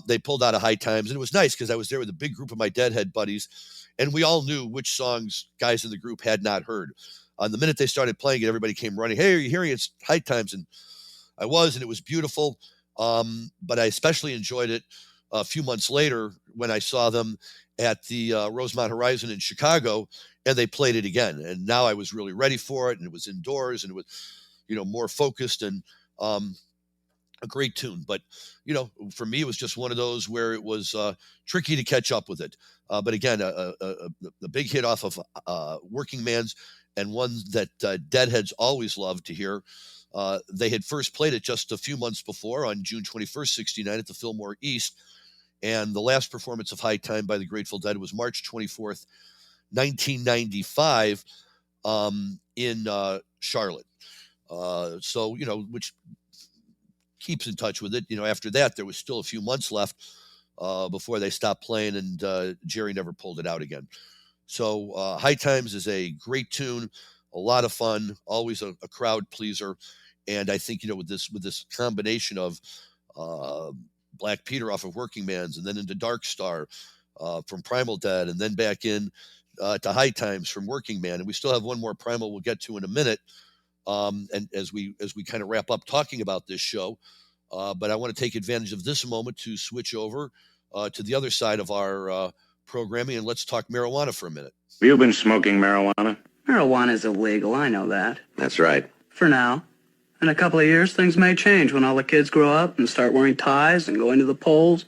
they pulled out a High Times, and it was nice because I was there with a big group of my Deadhead buddies, and we all knew which songs guys in the group had not heard. the minute they started playing it, everybody came running. Hey, are you hearing it? It's High Times. And I was, and it was beautiful. But I especially enjoyed it a few months later when I saw them at the Rosemont Horizon in Chicago, and they played it again. And now I was really ready for it, and it was indoors, and it was, more focused and a great tune. But, for me, it was just one of those where it was tricky to catch up with it. But again, the big hit off of Working Man's, and one that Deadheads always loved to hear. They had first played it just a few months before on June 21st, 1969 at the Fillmore East. And the last performance of High Time by the Grateful Dead was March 24th, 1995 in Charlotte. So, which keeps in touch with it. After that, there was still a few months left before they stopped playing, and Jerry never pulled it out again. So High Times is a great tune, a lot of fun, always a crowd pleaser. And I think, with this combination of Black Peter off of Working Man's, and then into Dark Star from Primal Dead, and then back in to High Times from Working Man. And we still have one more Primal we'll get to in a minute. And as we kind of wrap up talking about this show, but I want to take advantage of this moment to switch over to the other side of our programming, and let's talk marijuana for a minute. Have you been smoking marijuana? Marijuana's illegal, I know that. That's right. For now. In a couple of years, things may change when all the kids grow up and start wearing ties and going to the polls.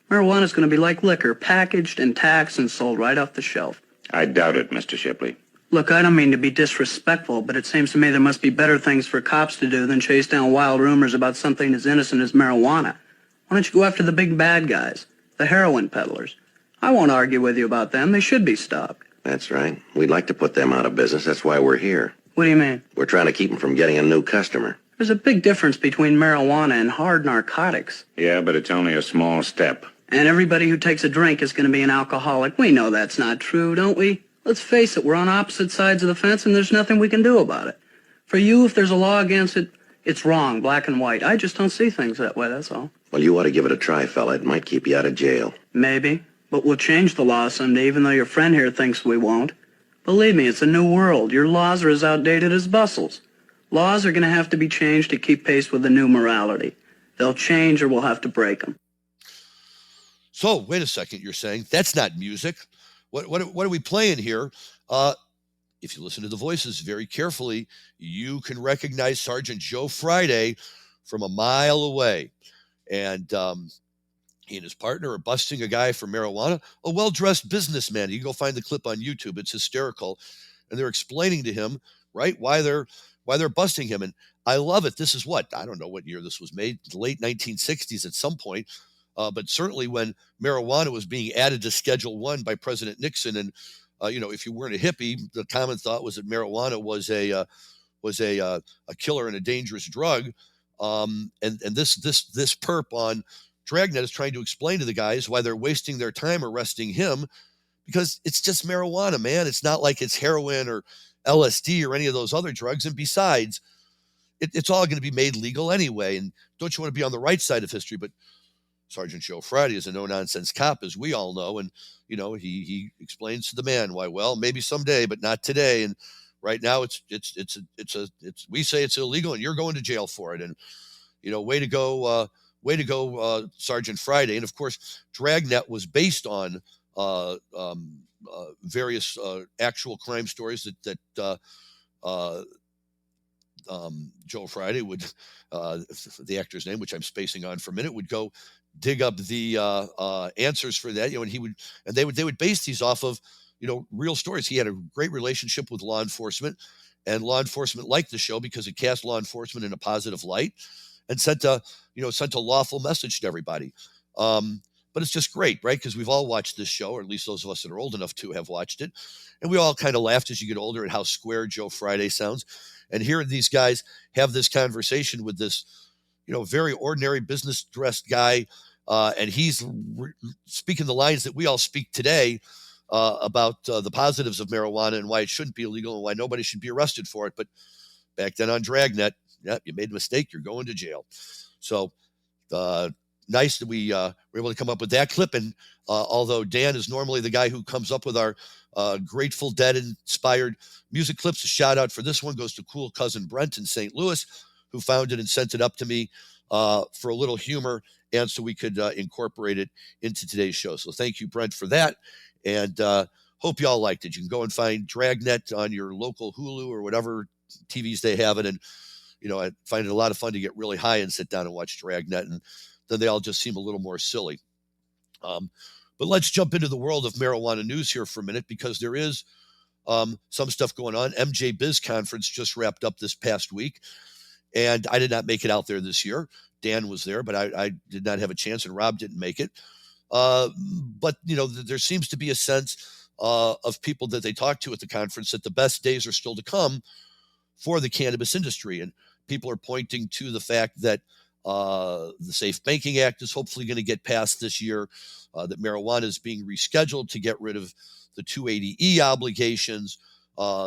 Marijuana's going to be like liquor, packaged and taxed and sold right off the shelf. I doubt it, Mr. Shipley. Look, I don't mean to be disrespectful, but it seems to me there must be better things for cops to do than chase down wild rumors about something as innocent as marijuana. Why don't you go after the big bad guys, the heroin peddlers? I won't argue with you about them. They should be stopped. That's right. We'd like to put them out of business. That's why we're here. What do you mean? We're trying to keep them from getting a new customer. There's a big difference between marijuana and hard narcotics. Yeah, but it's only a small step. And everybody who takes a drink is going to be an alcoholic. We know that's not true, don't we? Let's face it, we're on opposite sides of the fence and there's nothing we can do about it. For you, if there's a law against it, it's wrong, black and white. I just don't see things that way, that's all. Well, you ought to give it a try, fella. It might keep you out of jail. Maybe, but we'll change the law someday, even though your friend here thinks we won't. Believe me, it's a new world. Your laws are as outdated as bustles. Laws are going to have to be changed to keep pace with the new morality. They'll change or we'll have to break them. So, wait a second, you're saying that's not music. What are we playing here? If you listen to the voices very carefully, you can recognize Sergeant Joe Friday from a mile away. And he and his partner are busting a guy for marijuana, a well-dressed businessman. You can go find the clip on YouTube. It's hysterical. And they're explaining to him, right, why they're busting him. And I love it. This is I don't know what year this was made, late 1960s at some point. But certainly when marijuana was being added to Schedule 1 by President Nixon, and if you weren't a hippie, the common thought was that marijuana was a killer and a dangerous drug. And this perp on Dragnet is trying to explain to the guys why they're wasting their time arresting him, because it's just marijuana, man. It's not like it's heroin or LSD or any of those other drugs. And besides, it's all going to be made legal anyway. And don't you want to be on the right side of history? But Sergeant Joe Friday is a no-nonsense cop, as we all know, and he explains to the man why. Well, maybe someday, but not today. And right now, it's we say it's illegal, and you're going to jail for it. And way to go, Sergeant Friday. And of course, Dragnet was based on various actual crime stories that Joe Friday would, the actor's name, which I'm spacing on for a minute, would go dig up the answers for that, and they would base these off of, real stories. He had a great relationship with law enforcement, and law enforcement liked the show because it cast law enforcement in a positive light and sent a lawful message to everybody. But it's just great, right? Because we've all watched this show, or at least those of us that are old enough to have watched it. And we all kind of laughed as you get older at how square Joe Friday sounds. And hearing these guys have this conversation with this, very ordinary business dressed guy. And he's speaking the lines that we all speak today about the positives of marijuana and why it shouldn't be illegal and why nobody should be arrested for it. But back then on Dragnet, you made a mistake, you're going to jail. So nice that we were able to come up with that clip. And although Dan is normally the guy who comes up with our Grateful Dead inspired music clips, a shout out for this one goes to cool cousin Brent in St. Louis, who found it and sent it up to me for a little humor and so we could incorporate it into today's show. So thank you, Brent, for that. And hope you all liked it. You can go and find Dragnet on your local Hulu or whatever TVs they have it. And, I find it a lot of fun to get really high and sit down and watch Dragnet. And then they all just seem a little more silly. But let's jump into the world of marijuana news here for a minute, because there is some stuff going on. MJ Biz Conference just wrapped up this past week, and I did not make it out there this year. Dan was there, but I did not have a chance, and Rob didn't make it. But, there seems to be a sense of people that they talk to at the conference that the best days are still to come for the cannabis industry. And people are pointing to the fact that the Safe Banking Act is hopefully going to get passed this year, that marijuana is being rescheduled to get rid of the 280E obligations,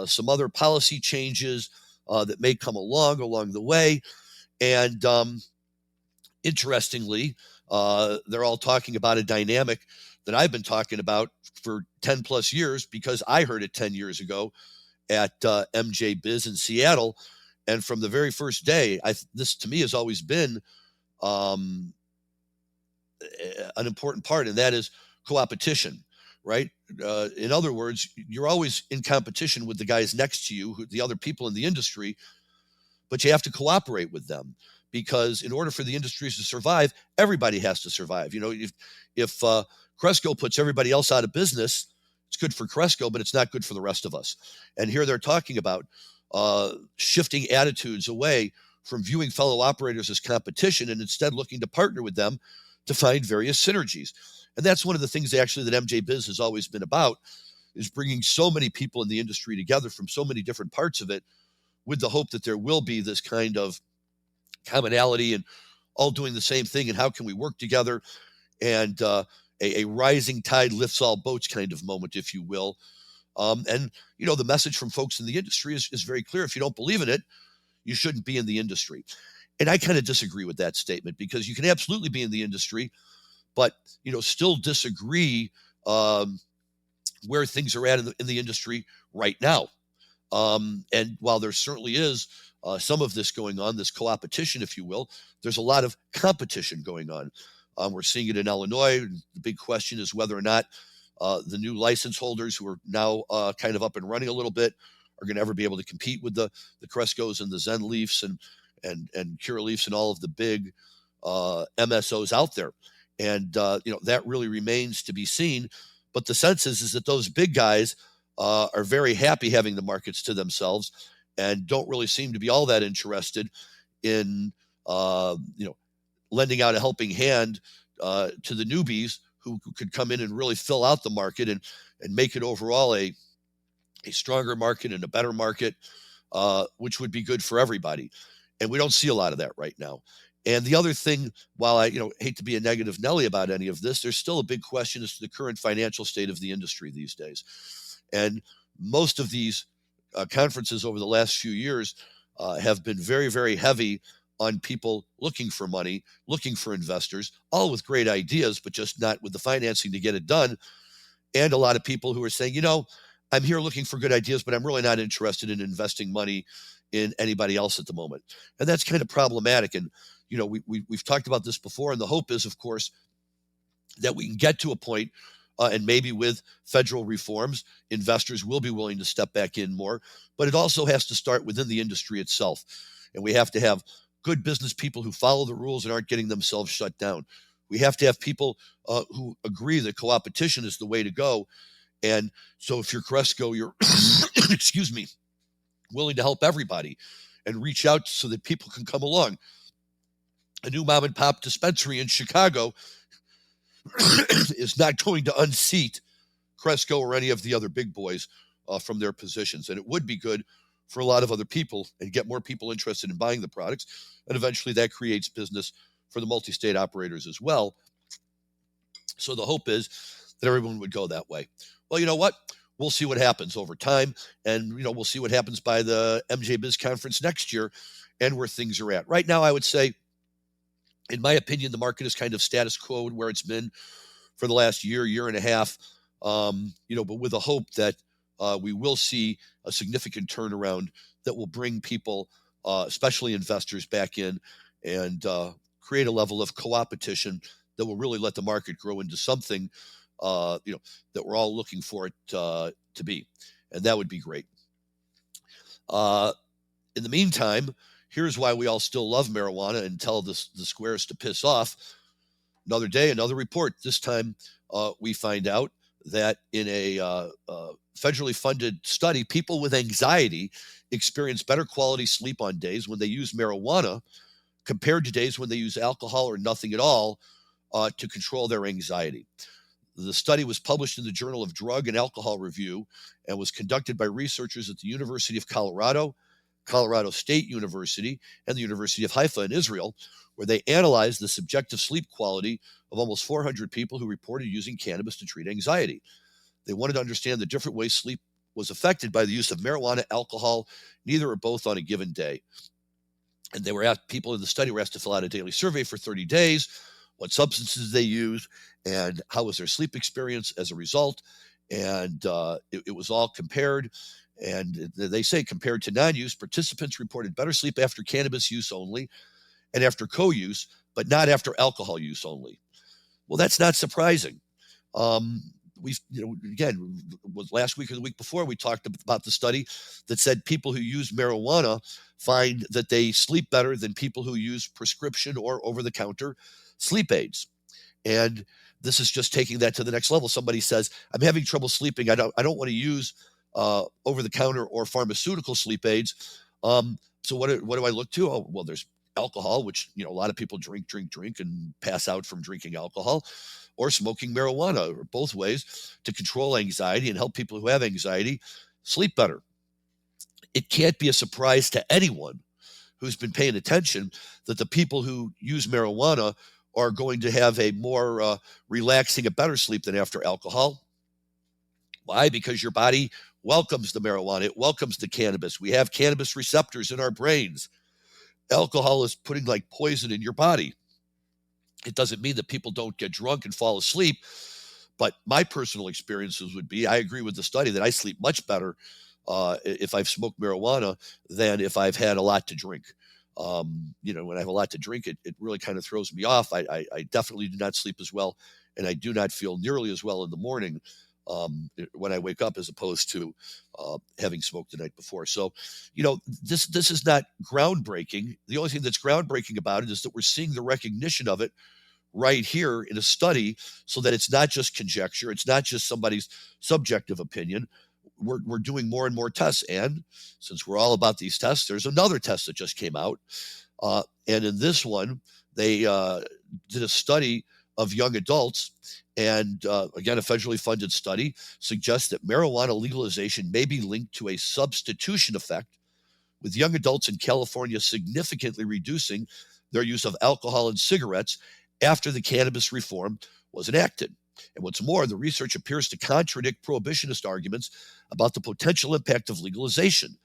some other policy changes that may come along the way. And interestingly, they're all talking about a dynamic that I've been talking about for 10 plus years, because I heard it 10 years ago at MJ Biz in Seattle. And from the very first day, this to me has always been an important part, and that is co-opetition, right? In other words, you're always in competition with the guys next to you, the other people in the industry, but you have to cooperate with them, because in order for the industries to survive, everybody has to survive. If Cresco puts everybody else out of business, it's good for Cresco, but it's not good for the rest of us. And here they're talking about shifting attitudes away from viewing fellow operators as competition and instead looking to partner with them to find various synergies. And that's one of the things actually that MJ Biz has always been about, is bringing so many people in the industry together from so many different parts of it, with the hope that there will be this kind of commonality and all doing the same thing. And how can we work together? And a rising tide lifts all boats kind of moment, if you will. And the message from folks in the industry is very clear. If you don't believe in it, you shouldn't be in the industry. And I kind of disagree with that statement, because you can absolutely be in the industry, but, still disagree where things are at in the industry right now. And while there certainly is some of this going on, this co-opetition, if you will, there's a lot of competition going on. We're seeing it in Illinois. The big question is whether or not the new license holders, who are now kind of up and running a little bit, are going to ever be able to compete with the Crescos and the Zen Leafs and Cure Leafs and all of the big MSOs out there. And, that really remains to be seen. But the sense is that those big guys are very happy having the markets to themselves and don't really seem to be all that interested in, lending out a helping hand to the newbies who could come in and really fill out the market and make it overall a stronger market and a better market, which would be good for everybody. And we don't see a lot of that right now. And the other thing, while I hate to be a negative Nelly about any of this, there's still a big question as to the current financial state of the industry these days. And most of these conferences over the last few years have been very, very heavy on people looking for money, looking for investors, all with great ideas, but just not with the financing to get it done. And a lot of people who are saying, I'm here looking for good ideas, but I'm really not interested in investing money in anybody else at the moment. And that's kind of problematic. And, we've talked about this before, and the hope is, of course, that we can get to a point, and maybe with federal reforms, investors will be willing to step back in more, but it also has to start within the industry itself. And we have to have good business people who follow the rules and aren't getting themselves shut down. We have to have people who agree that co-opetition is the way to go. And so if you're Cresco, you're, excuse me, willing to help everybody and reach out so that people can come along. A new mom and pop dispensary in Chicago is not going to unseat Cresco or any of the other big boys from their positions. And it would be good for a lot of other people and get more people interested in buying the products. And eventually that creates business for the multi-state operators as well. So the hope is that everyone would go that way. Well, you know what? We'll see what happens over time. And, we'll see what happens by the MJ Biz conference next year and where things are at. Right now, I would say In my opinion, the market is kind of status quo where it's been for the last year and a half, but with a hope that we will see a significant turnaround that will bring people, especially investors, back in and create a level of co-opetition that will really let the market grow into something, that we're all looking for it to be. And that would be great. In the meantime, here's why we all still love marijuana and tell the squares to piss off. Another day, another report. This time, we find out that in a federally funded study, people with anxiety experience better quality sleep on days when they use marijuana compared to days when they use alcohol or nothing at all to control their anxiety. The study was published in the Journal of Drug and Alcohol Review and was conducted by researchers at the University of Colorado, Colorado State University, and the University of Haifa in Israel, where they analyzed the subjective sleep quality of almost 400 people who reported using cannabis to treat anxiety. They wanted to understand the different ways sleep was affected by the use of marijuana, alcohol, neither or both on a given day. And they were asked, people in the study were asked to fill out a daily survey for 30 days, what substances they use, and how was their sleep experience as a result. And it was all compared. And they say compared to non-use, participants reported better sleep after cannabis use only and after co-use, but not after alcohol use only. Well, that's not surprising. Again, was last week or the week before, we talked about the study that said people who use marijuana find that they sleep better than people who use prescription or over-the-counter sleep aids. And this is just taking that to the next level. Somebody says, I'm having trouble sleeping. I don't want to use over-the-counter or pharmaceutical sleep aids. So what do I look to? Oh, well, there's alcohol, which, a lot of people drink and pass out from drinking alcohol, or smoking marijuana, or both ways to control anxiety and help people who have anxiety sleep better. It can't be a surprise to anyone who's been paying attention that the people who use marijuana are going to have a more relaxing, a better sleep than after alcohol. Why? Because your body welcomes the marijuana. It welcomes the cannabis. We have cannabis receptors in our brains. Alcohol is putting like poison in your body. It doesn't mean that people don't get drunk and fall asleep, but my personal experiences would be, I agree with the study that I sleep much better if I've smoked marijuana than if I've had a lot to drink. When I have a lot to drink, it really kind of throws me off. I definitely do not sleep as well, and I do not feel nearly as well in the morning when I wake up as opposed to having smoked the night before. So, this is not groundbreaking. The only thing that's groundbreaking about it is that we're seeing the recognition of it right here in a study, so that it's not just conjecture. It's not just somebody's subjective opinion. We're doing more and more tests. And since we're all about these tests, there's another test that just came out. And in this one, they did a study of young adults. And again, a federally funded study suggests that marijuana legalization may be linked to a substitution effect, with young adults in California significantly reducing their use of alcohol and cigarettes after the cannabis reform was enacted. And what's more, the research appears to contradict prohibitionist arguments about the potential impact of legalization,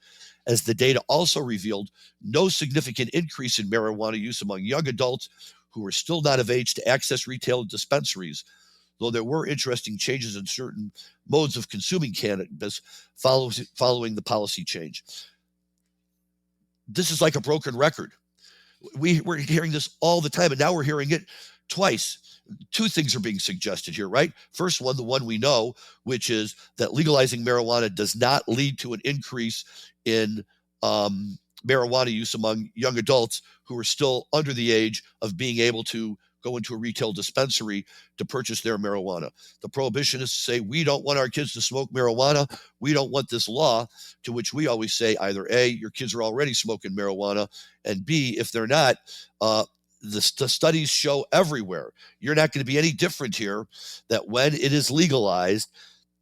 as the data also revealed no significant increase in marijuana use among young adults who were still not of age to access retail dispensaries, though there were interesting changes in certain modes of consuming cannabis following the policy change. This is like a broken record. We're hearing this all the time, and now we're hearing it twice. Two things are being suggested here, right? First one, the one we know, which is that legalizing marijuana does not lead to an increase in marijuana use among young adults who are still under the age of being able to go into a retail dispensary to purchase their marijuana. The prohibitionists say, we don't want our kids to smoke marijuana. We don't want this law, to which we always say either A, your kids are already smoking marijuana, and B, if they're not, the studies show everywhere, you're not going to be any different here, that when it is legalized,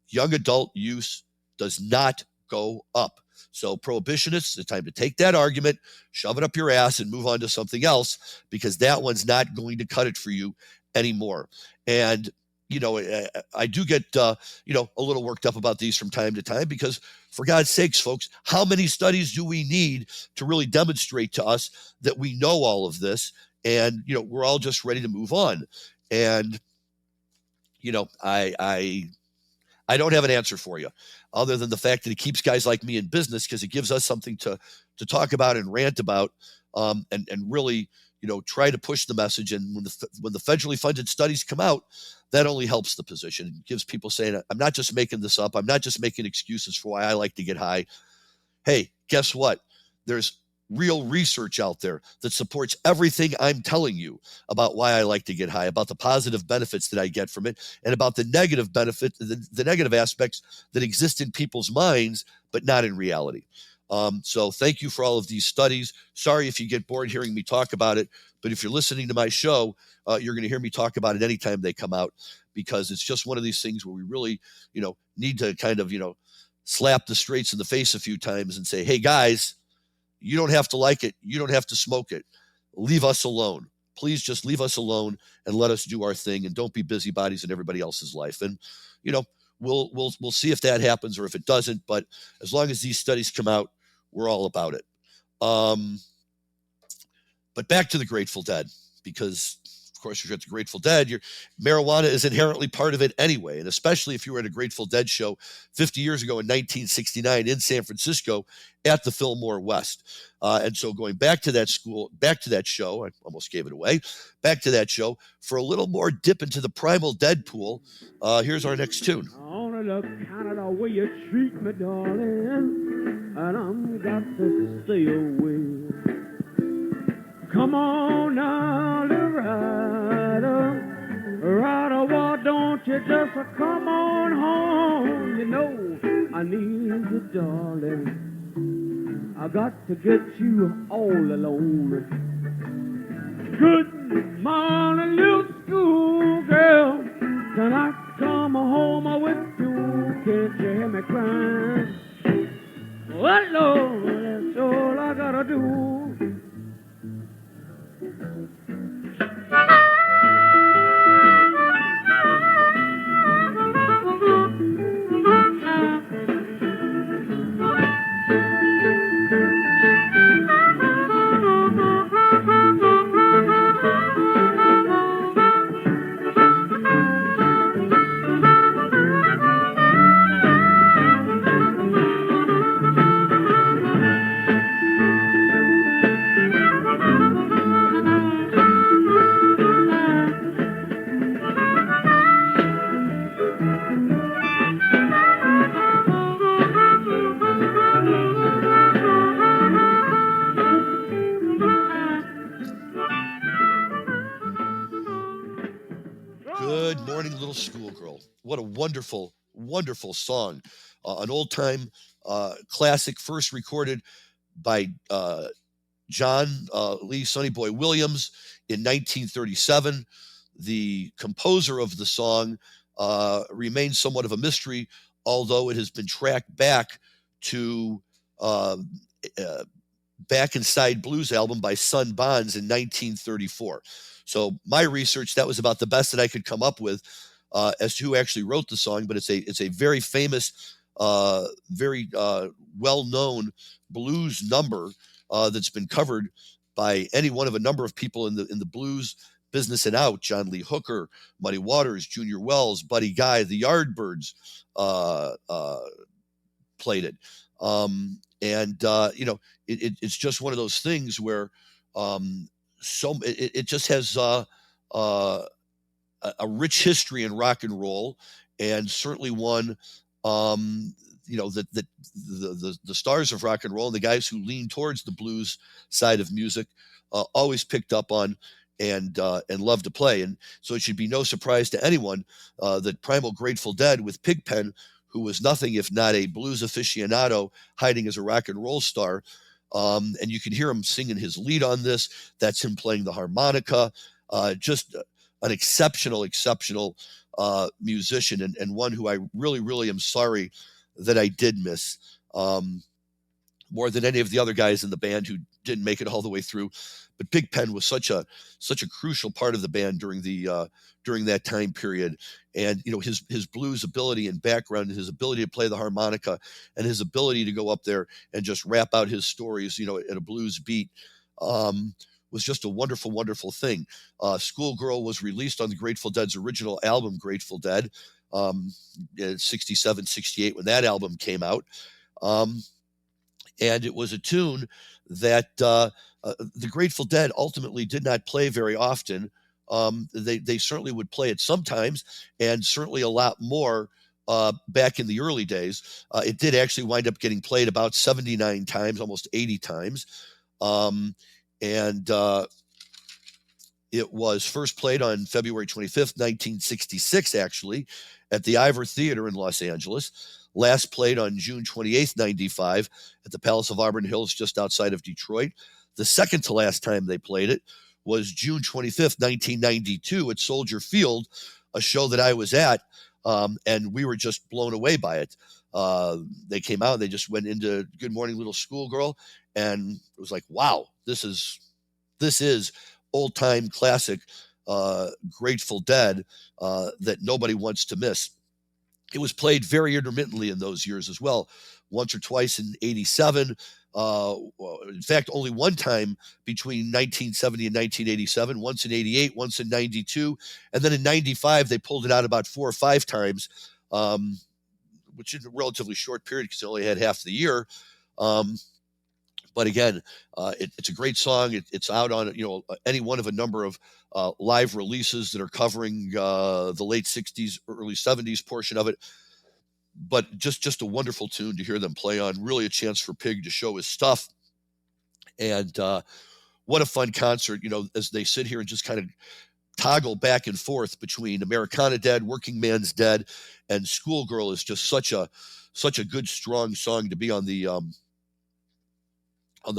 young adult use does not go up. So prohibitionists, it's time to take that argument, shove it up your ass, and move on to something else, because that one's not going to cut it for you anymore. And, I do get, a little worked up about these from time to time, because for God's sakes, folks, how many studies do we need to really demonstrate to us that we know all of this? and we're all just ready to move on. And I don't have an answer for you, other than the fact that it keeps guys like me in business, because it gives us something to talk about and rant about, and really try to push the message. And when the federally funded studies come out, that only helps the position. It gives people saying, I'm not just making this up. I'm not just making excuses for why I like to get high. Hey, guess what? There's real research out there that supports everything I'm telling you about why I like to get high, about the positive benefits that I get from it, and about the negative benefit, the negative aspects that exist in people's minds, but not in reality. So thank you for all of these studies. Sorry if you get bored hearing me talk about it, but if you're listening to my show, you're going to hear me talk about it anytime they come out, because it's just one of these things where we really, need to kind of, slap the straights in the face a few times and say, hey guys, you don't have to like it. You don't have to smoke it. Leave us alone. Please just leave us alone and let us do our thing, and don't be busybodies in everybody else's life. And, we'll see if that happens or if it doesn't. But as long as these studies come out, we're all about it. But back to the Grateful Dead, because of course you're at the Grateful Dead. Marijuana is inherently part of it anyway, and especially if you were at a Grateful Dead show 50 years ago in 1969 in San Francisco at the Fillmore West. And so going back to that show, I almost gave it away, back to that show for a little more dip into the Primal Dead pool. Here's our next tune. I wanna look kind of the way you treat me, darling, and I'm got to stay away. Come on now, the rider, why don't you just come on home? I need you, darling. I got to get you all alone. Good morning, little school girl. Can I come home with you? Can't you hear me crying? Well, Lord, that's all I gotta do. What a wonderful, wonderful song. An old-time classic, first recorded by John Lee Sonny Boy Williams in 1937. The composer of the song remains somewhat of a mystery, although it has been tracked back to Back Inside Blues album by Son Bonds in 1934. So my research, that was about the best that I could come up with as to who actually wrote the song, but it's a very famous, very well-known blues number that's been covered by any one of a number of people in the blues business and out. John Lee Hooker, Muddy Waters, Junior Wells, Buddy Guy, the Yardbirds played it. It's just one of those things where it just has a rich history in rock and roll, and certainly one that the stars of rock and roll and the guys who lean towards the blues side of music always picked up on and love to play. And so it should be no surprise to anyone that Primal Grateful Dead with Pigpen, who was nothing if not a blues aficionado hiding as a rock and roll star, and you can hear him singing his lead on this. That's him playing the harmonica. Just an exceptional musician, and one who I really, really am sorry that I did miss more than any of the other guys in the band who didn't make it all the way through. But Big Pen was such a crucial part of the band during that time period, and his blues ability and background, and his ability to play the harmonica, and his ability to go up there and just rap out his stories, at a blues beat, was just a wonderful, wonderful thing. Schoolgirl was released on the Grateful Dead's original album, Grateful Dead, in 67, 68 when that album came out. And it was a tune that the Grateful Dead ultimately did not play very often. They certainly would play it sometimes, and certainly a lot more back in the early days. It did actually wind up getting played about 79 times, almost 80 times. It was first played on February 25th, 1966, actually, at the Ivor Theater in Los Angeles. Last played on June 28th, 95, at the Palace of Auburn Hills, just outside of Detroit. The second to last time they played it was June 25th, 1992, at Soldier Field, a show that I was at, and we were just blown away by it. They came out, they just went into Good Morning Little Schoolgirl, and it was like, wow, this is old-time classic Grateful Dead that nobody wants to miss. It was played very intermittently in those years as well, once or twice in 87. In fact, only one time between 1970 and 1987, once in 88, once in 92. And then in 95, they pulled it out about 4 or 5 times, which is a relatively short period because they only had half the year. But again, it's a great song. It's out on any one of a number of live releases that are covering the late 60s, early 70s portion of it. But just a wonderful tune to hear them play on. Really a chance for Pig to show his stuff. And what a fun concert, as they sit here and just kind of toggle back and forth between Americana Dead, Working Man's Dead, and Schoolgirl is just such a good, strong song to be on the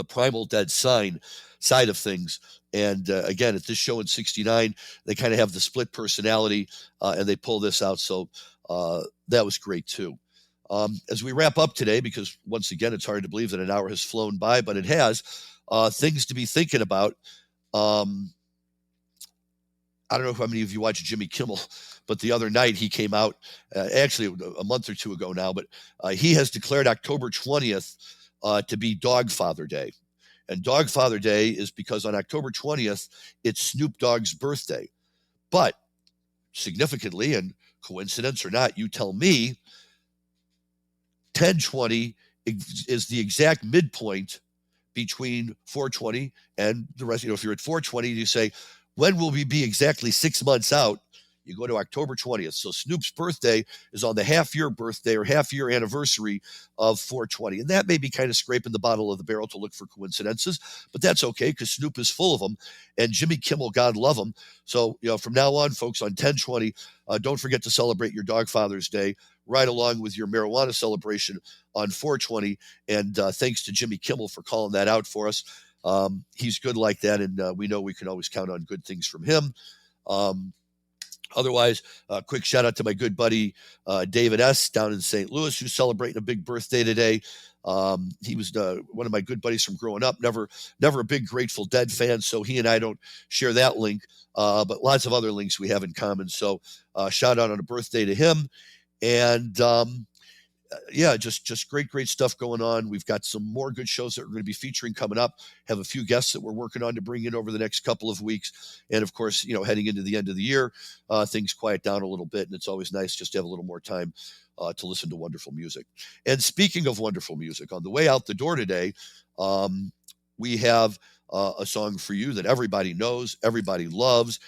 Primal Dead side of things. And again, at this show in 69, they kind of have the split personality, and they pull this out. So that was great too. As we wrap up today, because once again, it's hard to believe that an hour has flown by, but it has, things to be thinking about. I don't know how many of you watch Jimmy Kimmel, but the other night he came out, actually a month or two ago now, but he has declared October 20th to be Dogfather Day. And Dogfather Day is because on October 20th, it's Snoop Dogg's birthday. But significantly, and coincidence or not, you tell me, 10/20 is the exact midpoint between 4/20 and the rest. If you're at 4/20, you say, when will we be exactly 6 months out? You go to October 20th. So Snoop's birthday is on the half-year birthday or half-year anniversary of 4/20. And that may be kind of scraping the bottom of the barrel to look for coincidences, but that's okay because Snoop is full of them. And Jimmy Kimmel, God love him. So, from now on, folks, on 10/20, don't forget to celebrate your Dogfather's Day right along with your marijuana celebration on 4/20. And thanks to Jimmy Kimmel for calling that out for us. He's good like that, and we know we can always count on good things from him. Otherwise, quick shout out to my good buddy David S. down in St. Louis, who's celebrating a big birthday today. He was one of my good buddies from growing up. Never a big Grateful Dead fan, so he and I don't share that link. But lots of other links we have in common. So shout out on a birthday to him. And just great stuff going on. We've got some more good shows that we're going to be featuring coming up. Have a few guests that we're working on to bring in over the next couple of weeks. And of course, heading into the end of the year, things quiet down a little bit, and it's always nice just to have a little more time to listen to wonderful music. And speaking of wonderful music, on the way out the door today, we have a song for you that everybody knows, everybody loves,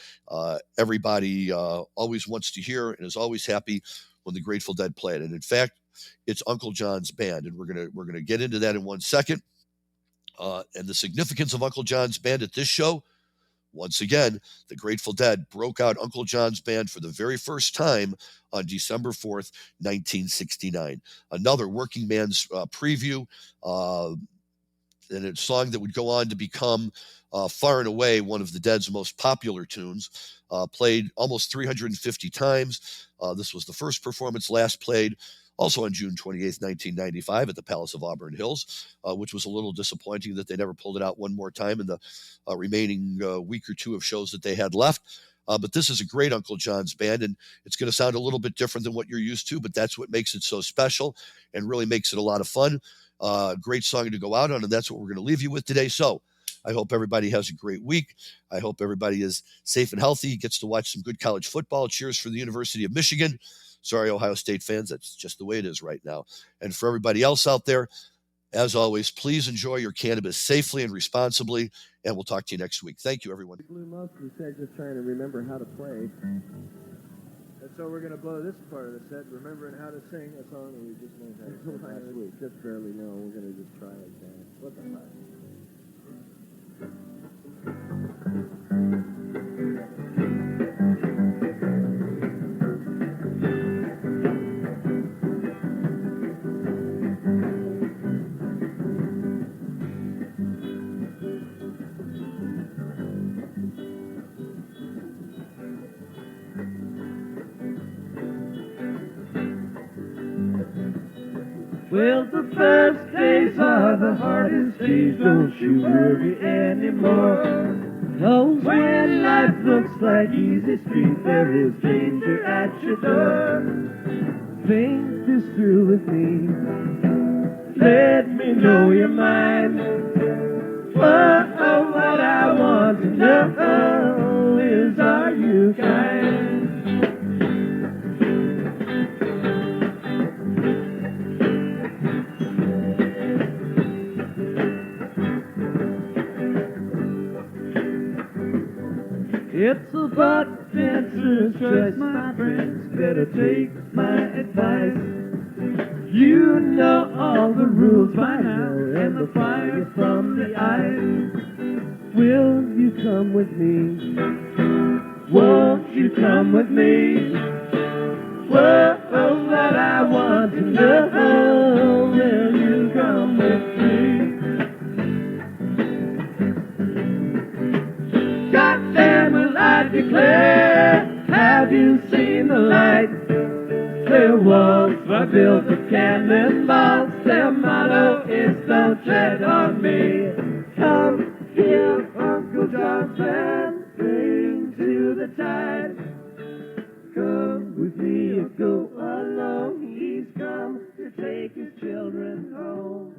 everybody always wants to hear, and is always happy when the Grateful Dead play it. And in fact, it's Uncle John's Band, and we're gonna get into that in 1 second. And the significance of Uncle John's Band at this show, once again, the Grateful Dead broke out Uncle John's Band for the very first time on December 4th, 1969. Another working man's preview, and a song that would go on to become far and away one of the Dead's most popular tunes, played almost 350 times. This was the first performance, last played also on June 28th, 1995 at the Palace of Auburn Hills, which was a little disappointing that they never pulled it out one more time in the remaining week or two of shows that they had left. But this is a great Uncle John's Band, and it's going to sound a little bit different than what you're used to, but that's what makes it so special and really makes it a lot of fun. Great song to go out on, and that's what we're going to leave you with today. So I hope everybody has a great week. I hope everybody is safe and healthy, gets to watch some good college football. Cheers for the University of Michigan. Sorry, Ohio State fans, that's just the way it is right now. And for everybody else out there, as always, please enjoy your cannabis safely and responsibly, and we'll talk to you next week. Thank you, everyone. Blew most of the set just trying to remember how to play. And so we're going to blow this part of the set, remembering how to sing a song that we just learned how to sing last week. Just barely know. We're going to just try like that. What the fuck? Well, the first days are the hardest days, don't you worry anymore. 'Cause when life looks like easy street, there is danger at your door. Think this through with me, let me know your mind. What I want to know is, are you kind? It's a buck dancer's choice, my friends. Better take my advice. You know all the rules by now, and the fire from the ice. Will you come with me? Won't you come with me? Whoa, that I want to know. Will you come with me? Goddamn, will I declare, have you seen the light? Their walls are built of cannonballs, their motto is don't tread on me. Come here, Uncle Johnson, bring to the tide. Come with me or go alone, he's come to take his children home.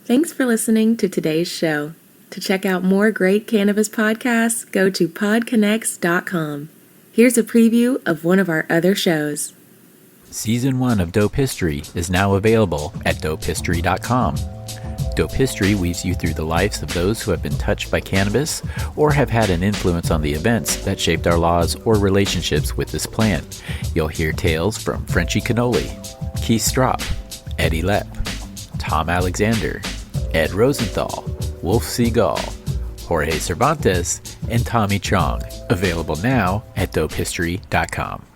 Thanks for listening to today's show. To check out more great cannabis podcasts, go to podconnects.com. Here's a preview of one of our other shows. Season 1 of Dope History is now available at dopehistory.com. Dope History weaves you through the lives of those who have been touched by cannabis or have had an influence on the events that shaped our laws or relationships with this plant. You'll hear tales from Frenchie Cannoli, Keith Strop, Eddie Lepp, Tom Alexander, Ed Rosenthal, Wolf Seagal, Jorge Cervantes, and Tommy Chong. Available now at dopehistory.com.